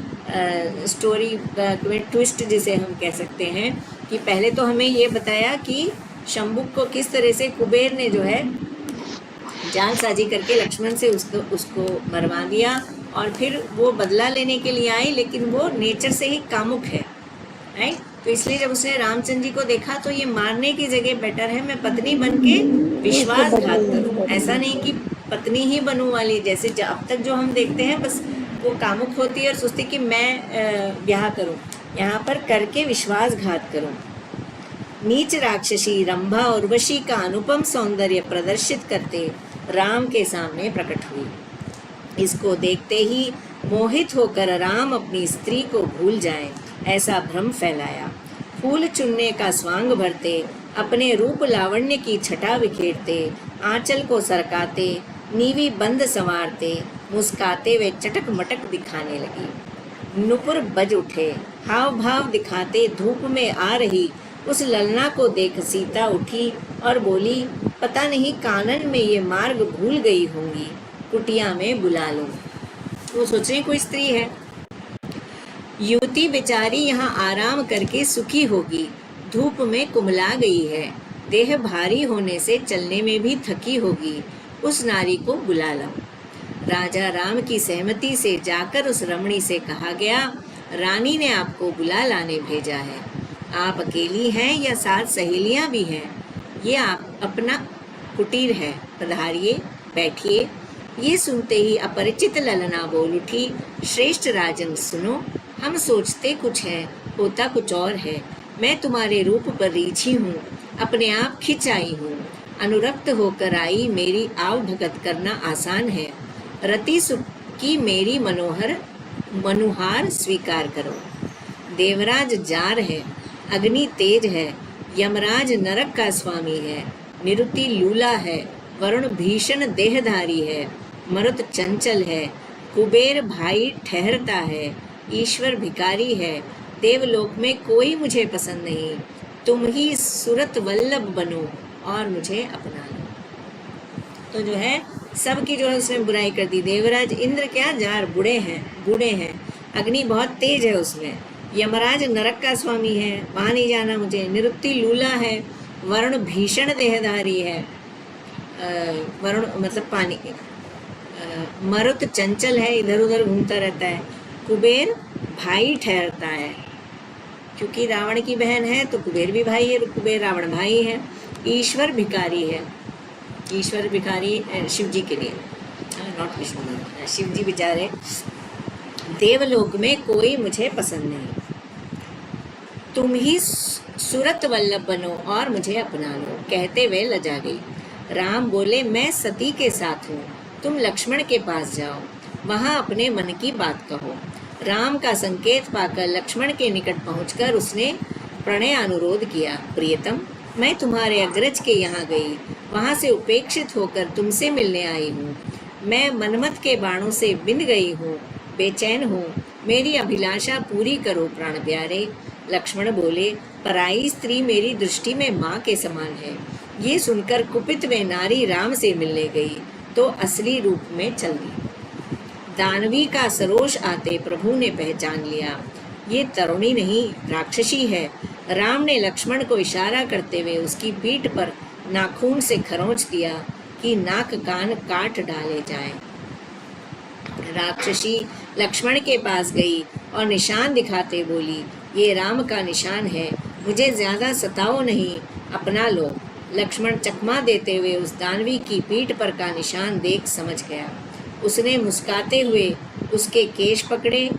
Speaker 1: स्टोरी ट्विस्ट जिसे हम कह सकते हैं कि पहले तो हमें ये बताया कि शंभु को किस तरह से कुबेर ने जो है जालसाजी करके लक्ष्मण से उसको मरवा दिया, और फिर वो बदला लेने के लिए आई, लेकिन वो नेचर से ही कामुक है, राइट। तो इसलिए जब उसने रामचंद्र जी को देखा तो ये मारने की जगह बेटर है मैं पत्नी बन के विश्वासघात करूं। ऐसा नहीं कि पत्नी ही बनूं वाली, जैसे अब तक जो हम देखते हैं बस वो कामुक होती है और सोचती कि मैं ब्याह करूं। यहाँ पर करके विश्वासघात करूं। नीच राक्षसी रंभा उर्वशी का अनुपम सौंदर्य प्रदर्शित करते राम के सामने प्रकट हुई। इसको देखते ही मोहित होकर राम अपनी स्त्री को भूल जाएं, ऐसा भ्रम फैलाया। फूल चुनने का स्वांग भरते, अपने रूप लावण्य की छटा बिखेरते, आंचल को सरकाते, नीवी बंद संवारते, मुस्काते वे चटक मटक दिखाने लगी। नुपुर बज उठे, हाव भाव दिखाते धूप में आ रही उस ललना को देख सीता उठी और बोली, पता नहीं कानन में ये मार्ग भूल गई होंगी, कुटिया में बुला लो। वो सोच रही कोई स्त्री है। युवती बेचारी यहाँ आराम करके सुखी होगी, धूप में कुमला गई है, देह भारी होने से चलने में भी थकी होगी, उस नारी को बुला लो। राजा राम की सहमति से जाकर उस रमणी से कहा गया, रानी ने आपको बुला लाने भेजा है। आप अकेली हैं या साथ सहेलियां भी हैं? ये आप अपना कुटीर है, पधारिए, बैठिए। ये सुनते ही अपरिचित ललना बोल उठी, श्रेष्ठ राजन सुनो, हम सोचते कुछ है, होता कुछ और है। मैं तुम्हारे रूप पर रीझी हूँ, अपने आप खिंच आई हूँ, अनुरक्त होकर आई, मेरी आव भगत करना आसान है। रति सुख की मेरी मनुहार स्वीकार करो। देवराज जार है, अग्नि तेज है, यमराज नरक का स्वामी है, निरुति लूला है, वरुण भीषण देहधारी है, मरुत चंचल है, कुबेर भाई ठहरता है, ईश्वर भिकारी है, देवलोक में कोई मुझे पसंद नहीं, तुम ही सुरत वल्लभ बनो और मुझे अपना लो। तो जो है सबकी जो है उसने बुराई कर दी। देवराज इंद्र क्या जार बूढ़े हैं, अग्नि बहुत तेज है उसमें, यमराज नरक का स्वामी है, वहाँ नहीं जाना मुझे, निरुक्ति लूला है, वरुण भीषण देहधारी है, वरुण मतलब पानी, मरुत चंचल है, इधर उधर घूमता रहता है, कुबेर भाई ठहरता है, क्योंकि रावण की बहन है तो कुबेर भी भाई है, कुबेर रावण भाई है, ईश्वर भिखारी है, ईश्वर भिखारी शिव जी के लिए, नॉट विष्णु, शिव जी बेचारे, देवलोक में कोई मुझे पसंद नहीं, तुम ही सुरत वल्लभ बनो और मुझे अपना लो। कहते हुए लजा गई। राम बोले, मैं सती के साथ हूँ, तुम लक्ष्मण के पास जाओ, वहाँ अपने मन की बात कहो। राम का संकेत पाकर लक्ष्मण के निकट पहुंचकर उसने प्रणय अनुरोध किया, प्रियतम, मैं तुम्हारे अग्रज के यहाँ गई, वहाँ से उपेक्षित होकर तुमसे मिलने आई हूँ। मैं मनमत के बाणों से बिंध गई हूँ, बेचैन हूँ, मेरी अभिलाषा पूरी करो प्राण प्यारे। लक्ष्मण बोले, पराई स्त्री मेरी दृष्टि में माँ के समान है। ये सुनकर कुपित वे नारी राम से मिलने गई तो असली रूप में चल दी। दानवी का सरोष आते प्रभु ने पहचान लिया, ये तरुणी नहीं राक्षसी है। राम ने लक्ष्मण को इशारा करते हुए उसकी पीठ पर नाखून से खरोंच दिया कि नाक कान काट डाले जाएं। राक्षसी लक्ष्मण के पास गई और निशान दिखाते बोली, ये राम का निशान है, मुझे ज्यादा सताओ नहीं, अपना लो। लक्ष्मण चकमा देते हुए उस दानवी की पीठ पर का निशान देख समझ गया। उसने मुस्काते हुए उसके केश पकड़े,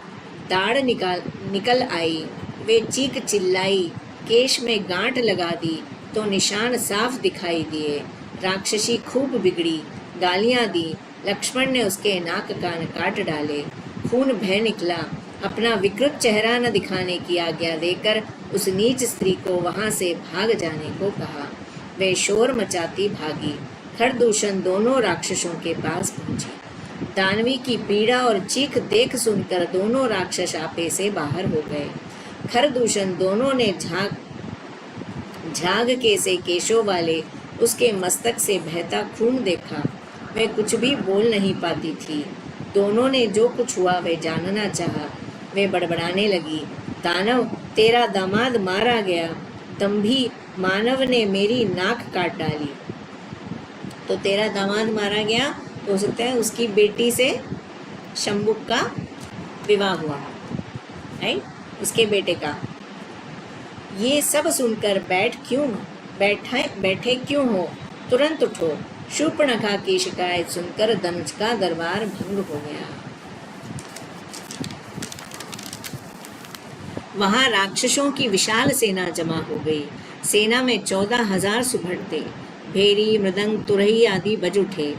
Speaker 1: दाढ़ निकल आई, वे चीख चिल्लाई, केश में गांठ लगा दी तो निशान साफ दिखाई दिए। राक्षसी खूब बिगड़ी, गालियां दी। लक्ष्मण ने उसके नाक कान काट डाले, खून बह निकला। अपना विकृत चेहरा न दिखाने की आज्ञा देकर उस नीच स्त्री को वहां से भाग जाने को कहा। वे शोर मचाती भागी। खरदूषण दोनों राक्षसों के पास पहुंची। दानवी की पीड़ा और चीख देख सुनकर दोनों राक्षस आपे से बाहर हो गए। खरदूषण दोनों ने झाग के से केशों वाले उसके मस्तक से बहता खून देखा। वे कुछ भी बोल नहीं पाती थी। दोनों ने जो कुछ हुआ वे जानना चाहा। वे बड़बड़ाने लगी, दानव, तेरा दामाद मारा गया, दंभी मानव ने मेरी नाक काट डाली। तो तेरा दामाद मारा गया तो हो सकता है उसकी बेटी से शंबुक का विवाह हुआ, राइट, उसके बेटे का। ये सब सुनकर बैठे क्यों हो, तुरंत उठो। शूर्पणखा की शिकायत सुनकर धनुष का दरबार भंग हो गया। वहां राक्षसों की विशाल सेना जमा हो गई। सेना में 14,000 सुभट थे। भेरी, मृदंग, तुरही आदि बज उठे।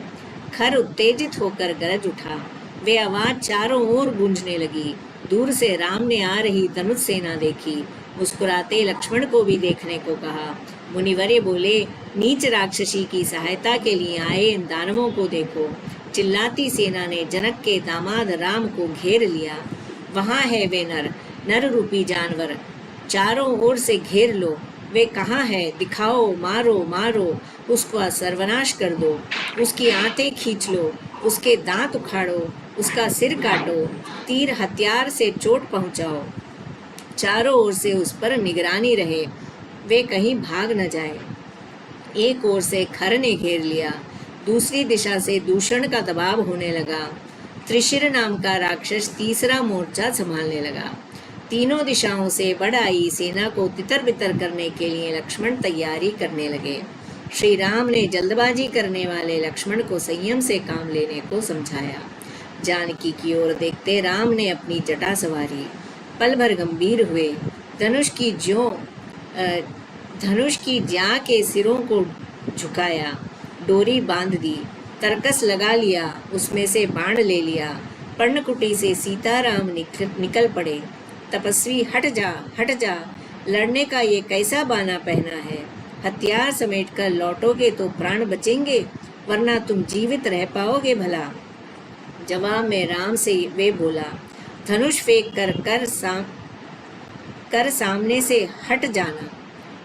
Speaker 1: खर उत्तेजित होकर गरज उठा। वे आवाज चारों ओर गूंजने लगी। दूर से राम ने आ रही धनुष सेना देखी। मुस्कुराते लक्ष्मण को भी देखने को कहा। मुनिवर्य बोले, नीच राक्षसी की सहायता के लिए आए इन दानवों को देखो। चिल्लाती सेना ने जनक के दामाद राम को घेर लिया। वहां है वे नर रूपी जानवर, चारों ओर से घेर लो। वे कहाँ है, दिखाओ, मारो मारो, उसका सर्वनाश कर दो, उसकी आंतें खींच लो, उसके दांत उखाड़ो, उसका सिर काटो, तीर हथियार से चोट पहुंचाओ। चारों ओर से उस पर निगरानी रहे, वे कहीं भाग न जाए। एक ओर से खर ने घेर लिया, दूसरी दिशा से दूषण का दबाव होने लगा। त्रिशिर नाम का राक्षस तीसरा मोर्चा संभालने लगा। तीनों दिशाओं से बढ़ आई सेना को तितर बितर करने के लिए लक्ष्मण तैयारी करने लगे। श्री राम ने जल्दबाजी करने वाले लक्ष्मण को संयम से काम लेने को समझाया। जानकी की ओर देखते राम ने अपनी जटा सवारी, पल भर गंभीर हुए। धनुष की ज्या के सिरों को झुकाया, डोरी बांध दी, तरकस लगा लिया, उसमें से बाण ले लिया। पर्णकुटी से सीताराम निकल पड़े। तपस्वी, हट जा, लड़ने का ये कैसा बाना पहना है? हथियार समेट कर लौटोगे तो प्राण बचेंगे, वरना तुम जीवित रह पाओगे भला? जवाब में राम से वे बोला, धनुष फेंक कर सामने से हट जाना।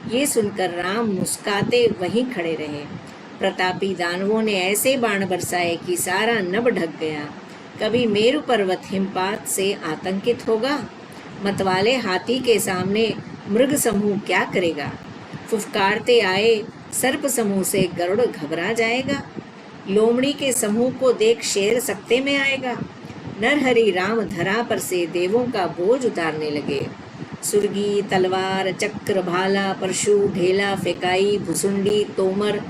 Speaker 1: ये सुनकर राम मुस्काते वहीं खड़े रहे। प्रतापी दानवों ने ऐसे बाण बरसाए कि सारा नभ ढक गया। कभी मेरु पर्वत हिमपात से आतंकित होगा? मतवाले हाथी के सामने मृग समूह क्या करेगा? फुफकारते आए सर्प समूह से गरुड़ घबरा जाएगा? लोमड़ी के समूह को देख शेर सकते में आएगा? नरहरि राम धरा पर से देवों का बोझ उतारने लगे। सुरगी, तलवार, चक्र, भाला, परशु, ढेला, फेकाई, भुसुंडी, तोमर,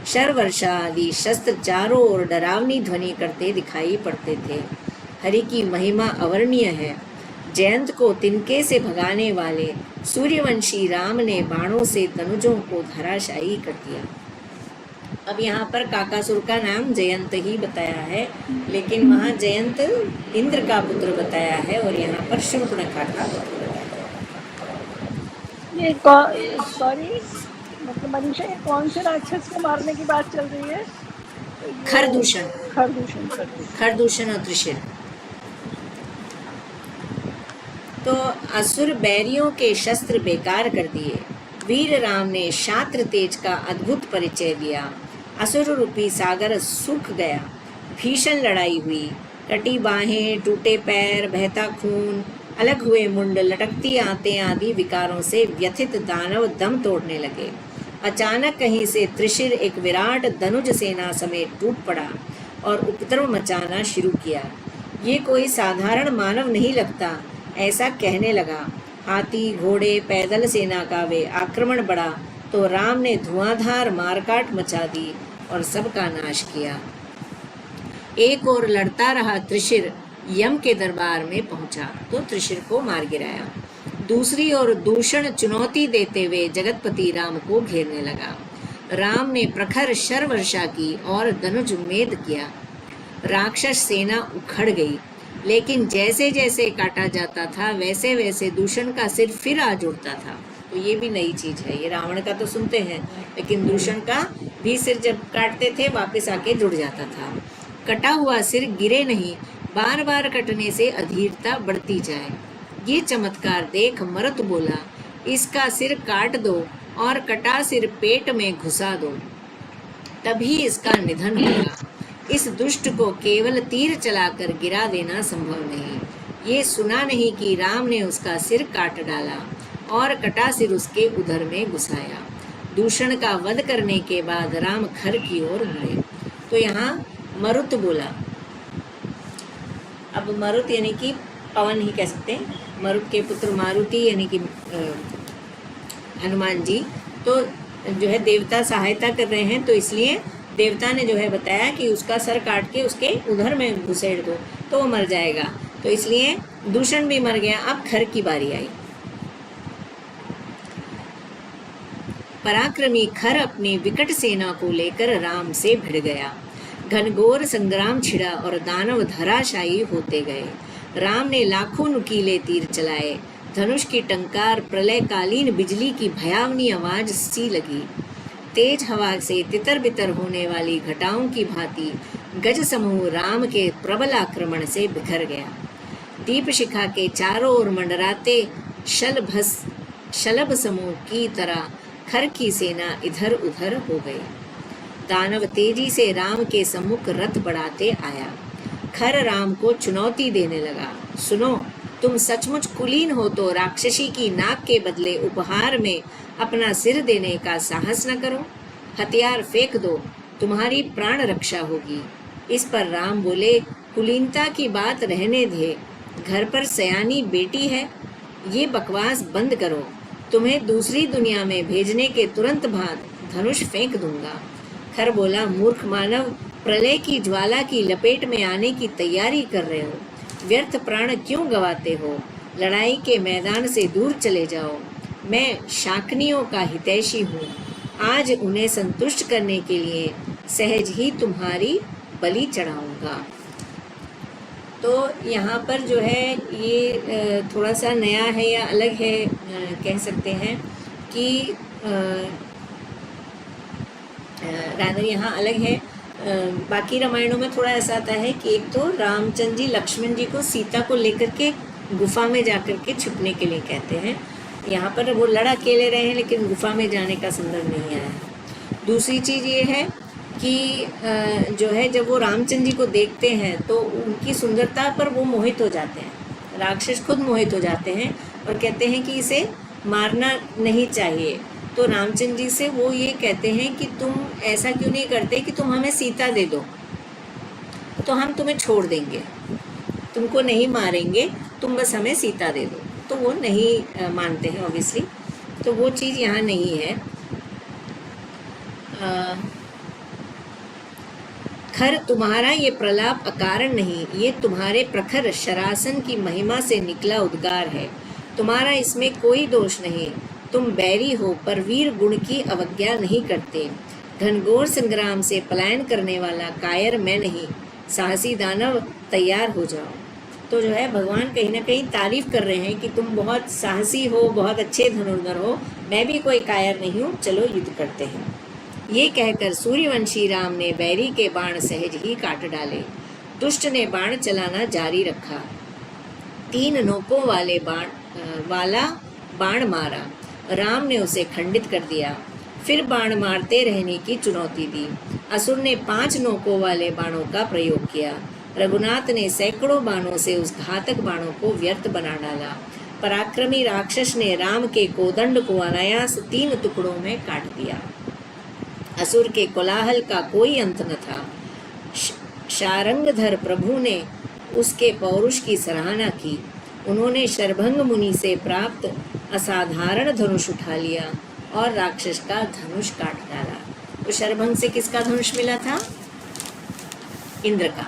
Speaker 1: शरवर्षा आदि शस्त्र चारों ओर डरावनी ध्वनि करते दिखाई पड़ते थे। हरि की महिमा अवर्णीय है। जयंत को तिनके से भगाने वाले सूर्यवंशी राम ने बाणों से तनुजों को धराशायी कर दिया। अब यहाँ पर काकासुर का नाम जयंत ही बताया है, लेकिन वहाँ जयंत इंद्र का पुत्र बताया है और यहाँ पर शूर्पणखा का पुत्र बताया है।
Speaker 2: ये सॉरी मतलब मनीषा, ये कौन से राक्षस को मारने की बात चल रही है?
Speaker 1: खरदूषण
Speaker 2: खरदूषण
Speaker 1: और त्रिशिर। तो असुर बैरियों के शस्त्र बेकार कर दिए। वीर राम ने शास्त्र तेज का अद्भुत परिचय दिया। असुर रूपी सागर सूख गया। भीषण लड़ाई हुई। कटी बाहें, टूटे पैर, बहता खून, अलग हुए मुंड, लटकती आंतें आदि विकारों से व्यथित दानव दम तोड़ने लगे। अचानक कहीं से त्रिशिर एक विराट धनुज सेना समेत टूट पड़ा और उपद्रव मचाना शुरू किया। ये कोई साधारण मानव नहीं लगता, ऐसा कहने लगा। हाथी, घोड़े, पैदल सेना का वे आक्रमण बढ़ा तो राम ने धुआंधार मारकाट मचा दी और सबका नाश किया। एक और लड़ता रहा त्रिशिर यम के दरबार में पहुंचा तो त्रिशिर को मार गिराया। दूसरी ओर दूषण चुनौती देते हुए जगतपति राम को घेरने लगा। राम ने प्रखर शर वर्षा की और धनुष उम्मेद किया। राक्षस सेना उखड़ गई, लेकिन जैसे जैसे काटा जाता था वैसे वैसे दूषण का सिर फिर आ जुड़ता था। तो ये भी नई चीज है। ये रावण का तो सुनते हैं, लेकिन दूषण का भी सिर जब काटते थे वापस आके जुड़ जाता था। कटा हुआ सिर गिरे नहीं, बार बार कटने से अधीरता बढ़ती जाए। ये चमत्कार देख मरुत बोला, इसका सिर काट दो और कटा सिर पेट में घुसा दो, तभी इसका निधन होगा। इस दुष्ट को केवल तीर चलाकर गिरा देना संभव नहीं। ये सुना नहीं कि राम ने उसका सिर काट डाला और कटा सिर उसके उदर में घुसाया। दूषण का वध करने के बाद राम खर की ओर मुड़े। तो यहाँ मरुत बोला। अब मरुत यानी कि पवन ही कह सकते हैं। मरुत के पुत्र मारुति यानी कि हनुमान जी तो जो है देवता सहायता कर रहे हैं, तो इसलिए देवता ने जो है बताया कि उसका सर काट के उसके उधर में घुसेड़ दो तो वो मर जाएगा। तो इसलिए दूषण भी मर गया। अब खर की बारी आई। पराक्रमी खर अपनी विकट सेना को लेकर राम से भिड़ गया। घनघोर संग्राम छिड़ा और दानव धराशायी होते गए। राम ने लाखों नुकीले तीर चलाए। धनुष की टंकार प्रलयकालीन बिजली की भयावनी आवाज सी लगी। तेज हवा से तितर बितर होने वाली घटाओं की भांति गज समूह राम के प्रबल आक्रमण से बिखर गया। दीप शिखा के चारों ओर मंडराते शलभ समूह की तरह खर की सेना इधर उधर हो गई। दानव तेजी से राम के सम्मुख रथ बढ़ाते आया। खर राम को चुनौती देने लगा, सुनो, तुम सचमुच कुलीन हो तो राक्षसी की नाक के बदले उपहार में अपना सिर देने का साहस न करो। हथियार फेंक दो, तुम्हारी प्राण रक्षा होगी। इस पर राम बोले, कुलीनता की बात रहने दे, घर पर सयानी बेटी है, ये बकवास बंद करो। तुम्हें दूसरी दुनिया में भेजने के तुरंत बाद धनुष फेंक दूंगा। खर बोला, मूर्ख मानव, प्रलय की ज्वाला की लपेट में आने की तैयारी कर रहे हो, व्यर्थ प्राण क्यों गवाते हो? लड़ाई के मैदान से दूर चले जाओ। मैं शाकनियों का हितैषी हूँ, आज उन्हें संतुष्ट करने के लिए सहज ही तुम्हारी बलि चढ़ाऊंगा। तो यहाँ पर जो है ये थोड़ा सा नया है या अलग है, कह सकते हैं कि रादर यहाँ अलग है। बाकी रामायणों में थोड़ा ऐसा आता है कि एक तो रामचंद्र जी लक्ष्मण जी को सीता को लेकर के गुफा में जाकर के छुपने के लिए कहते हैं। यहाँ पर वो लड़ अकेले रहे हैं, लेकिन गुफा में जाने का संदर्भ नहीं आया। दूसरी चीज़ ये है कि जो है जब वो रामचंद्र जी को देखते हैं तो उनकी सुंदरता पर वो मोहित हो जाते हैं। राक्षस खुद मोहित हो जाते हैं और कहते हैं कि इसे मारना नहीं चाहिए। तो रामचंद्र जी से वो ये कहते हैं कि तुम ऐसा क्यों नहीं करते कि तुम हमें सीता दे दो, तो हम तुम्हें छोड़ देंगे, तुमको नहीं मारेंगे, तुम बस हमें सीता दे दो। तो वो नहीं मानते हैं ऑब्वियसली। तो वो चीज़ यहाँ नहीं है। खर तुम्हारा ये प्रलाप अकारण नहीं, ये तुम्हारे प्रखर शरासन की महिमा से निकला उद्गार है। तुम्हारा इसमें कोई दोष नहीं। तुम बैरी हो पर वीर गुण की अवज्ञा नहीं करते। घनघोर संग्राम से पलायन करने वाला कायर मैं नहीं। साहसी दानव तैयार हो जाओ। तो जो है भगवान कहीं ना कहीं तारीफ कर रहे हैं कि तुम बहुत साहसी हो, बहुत अच्छे धनुर्धर हो, मैं भी कोई कायर नहीं हूँ, चलो युद्ध करते हैं। ये कहकर सूर्यवंशी राम ने बैरी के बाण सहज ही काट डाले। दुष्ट ने बाण चलाना जारी रखा। 3 नोकों वाला बाण मारा। राम ने उसे खंडित कर दिया। फिर बाण मारते रहने की चुनौती दी। असुर ने 5 नोकों वाले बाणों का प्रयोग किया। रघुनाथ ने सैकड़ों बाणों से उस घातक बाणों को व्यर्थ बना डाला। पराक्रमी राक्षस ने राम के कोदंड को अनायास 3 टुकड़ों में काट दिया। असुर के कोलाहल का कोई अंत न था। शारंगधर प्रभु ने उसके पौरुष की सराहना की। उन्होंने शरभंग मुनि से प्राप्त असाधारण धनुष उठा लिया और राक्षस का धनुष काट डाला। तो शरभंग से किसका धनुष मिला था? इंद्र का।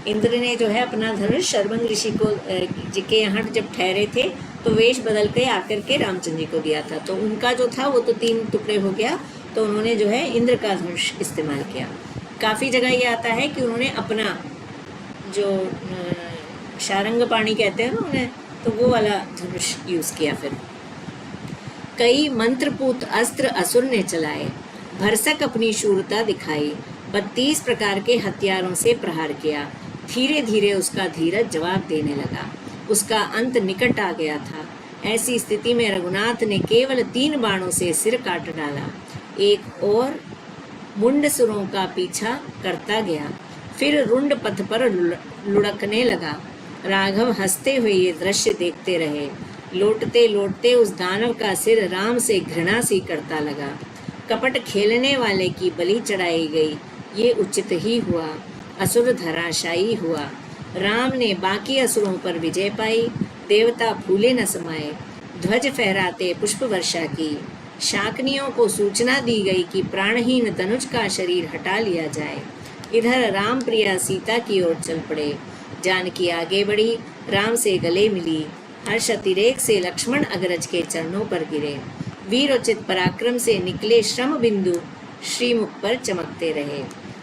Speaker 1: इंद्र ने जो है अपना धनुष शरभंग ऋषि को जी के यहाँ जब ठहरे थे तो वेश बदल के आकर के रामचंद्र जी को दिया था। तो उनका जो था वो तो 3 टुकड़े हो गया, तो उन्होंने जो है इंद्र का धनुष इस्तेमाल किया। काफ़ी जगह ये आता है कि उन्होंने अपना जो शारंग पाणी कहते हैं ना उन्हें, तो वो वाला धनुष यूज़ किया। फिर कई मंत्रपूत अस्त्र असुर ने चलाए। भरसक अपनी शूरता दिखाई। 32 प्रकार के हथियारों से प्रहार किया। धीरे धीरे उसका धीरज जवाब देने लगा। उसका अंत निकट आ गया था। ऐसी स्थिति में रघुनाथ ने केवल 3 बाणों से सिर काट डाला। एक और मुंडसुरों का पीछा करता गया। फिर रुंड पथ पर लुढ़कने लगा। राघव हंसते हुए ये दृश्य देखते रहे। लौटते लौटते उस दानव का सिर राम से घृणा सी करता लगा। कपट खेलने वाले की बलि चढ़ाई गई, ये उचित ही हुआ। असुर धराशायी हुआ। राम ने बाकी असुरों पर विजय पाई। देवता फूले न समाये। ध्वज फहराते पुष्प वर्षा की। शाकनियों को सूचना दी गई कि प्राणहीन तनुज का शरीर हटा लिया जाए। इधर राम प्रिया सीता की ओर चल पड़े। जानकी आगे बढ़ी, राम से गले मिली। हर्ष अतिरेक से लक्ष्मण अग्रज के चरणों पर गिरे। वीरोचित पराक्रम से निकले श्रम बिंदु श्रीमुख पर चमकते रहे।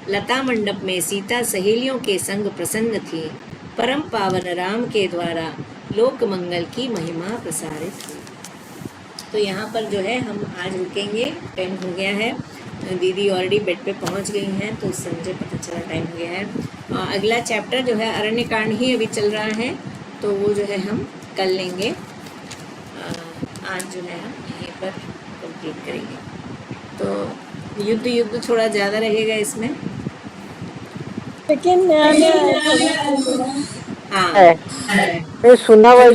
Speaker 1: लता मंडप में सीता सहेलियों के संग प्रसन्न थी। परम पावन राम के द्वारा लोक मंगल की महिमा प्रसारित हुई। तो यहाँ पर जो है हम आज रुकेंगे, टाइम हो गया है। दीदी ऑलरेडी बेड पे पहुँच गई हैं, तो उससे मुझे पता चला टाइम हो गया है। अगला चैप्टर जो है अरण्य कांड ही अभी चल रहा है, तो वो जो है हम कल लेंगे। आज जो है हम यहीं पर कंप्लीट करेंगे। तो युद्ध थोड़ा ज़्यादा रहेगा इसमें,
Speaker 2: लेकिन
Speaker 1: हाँ
Speaker 2: सुना हुआ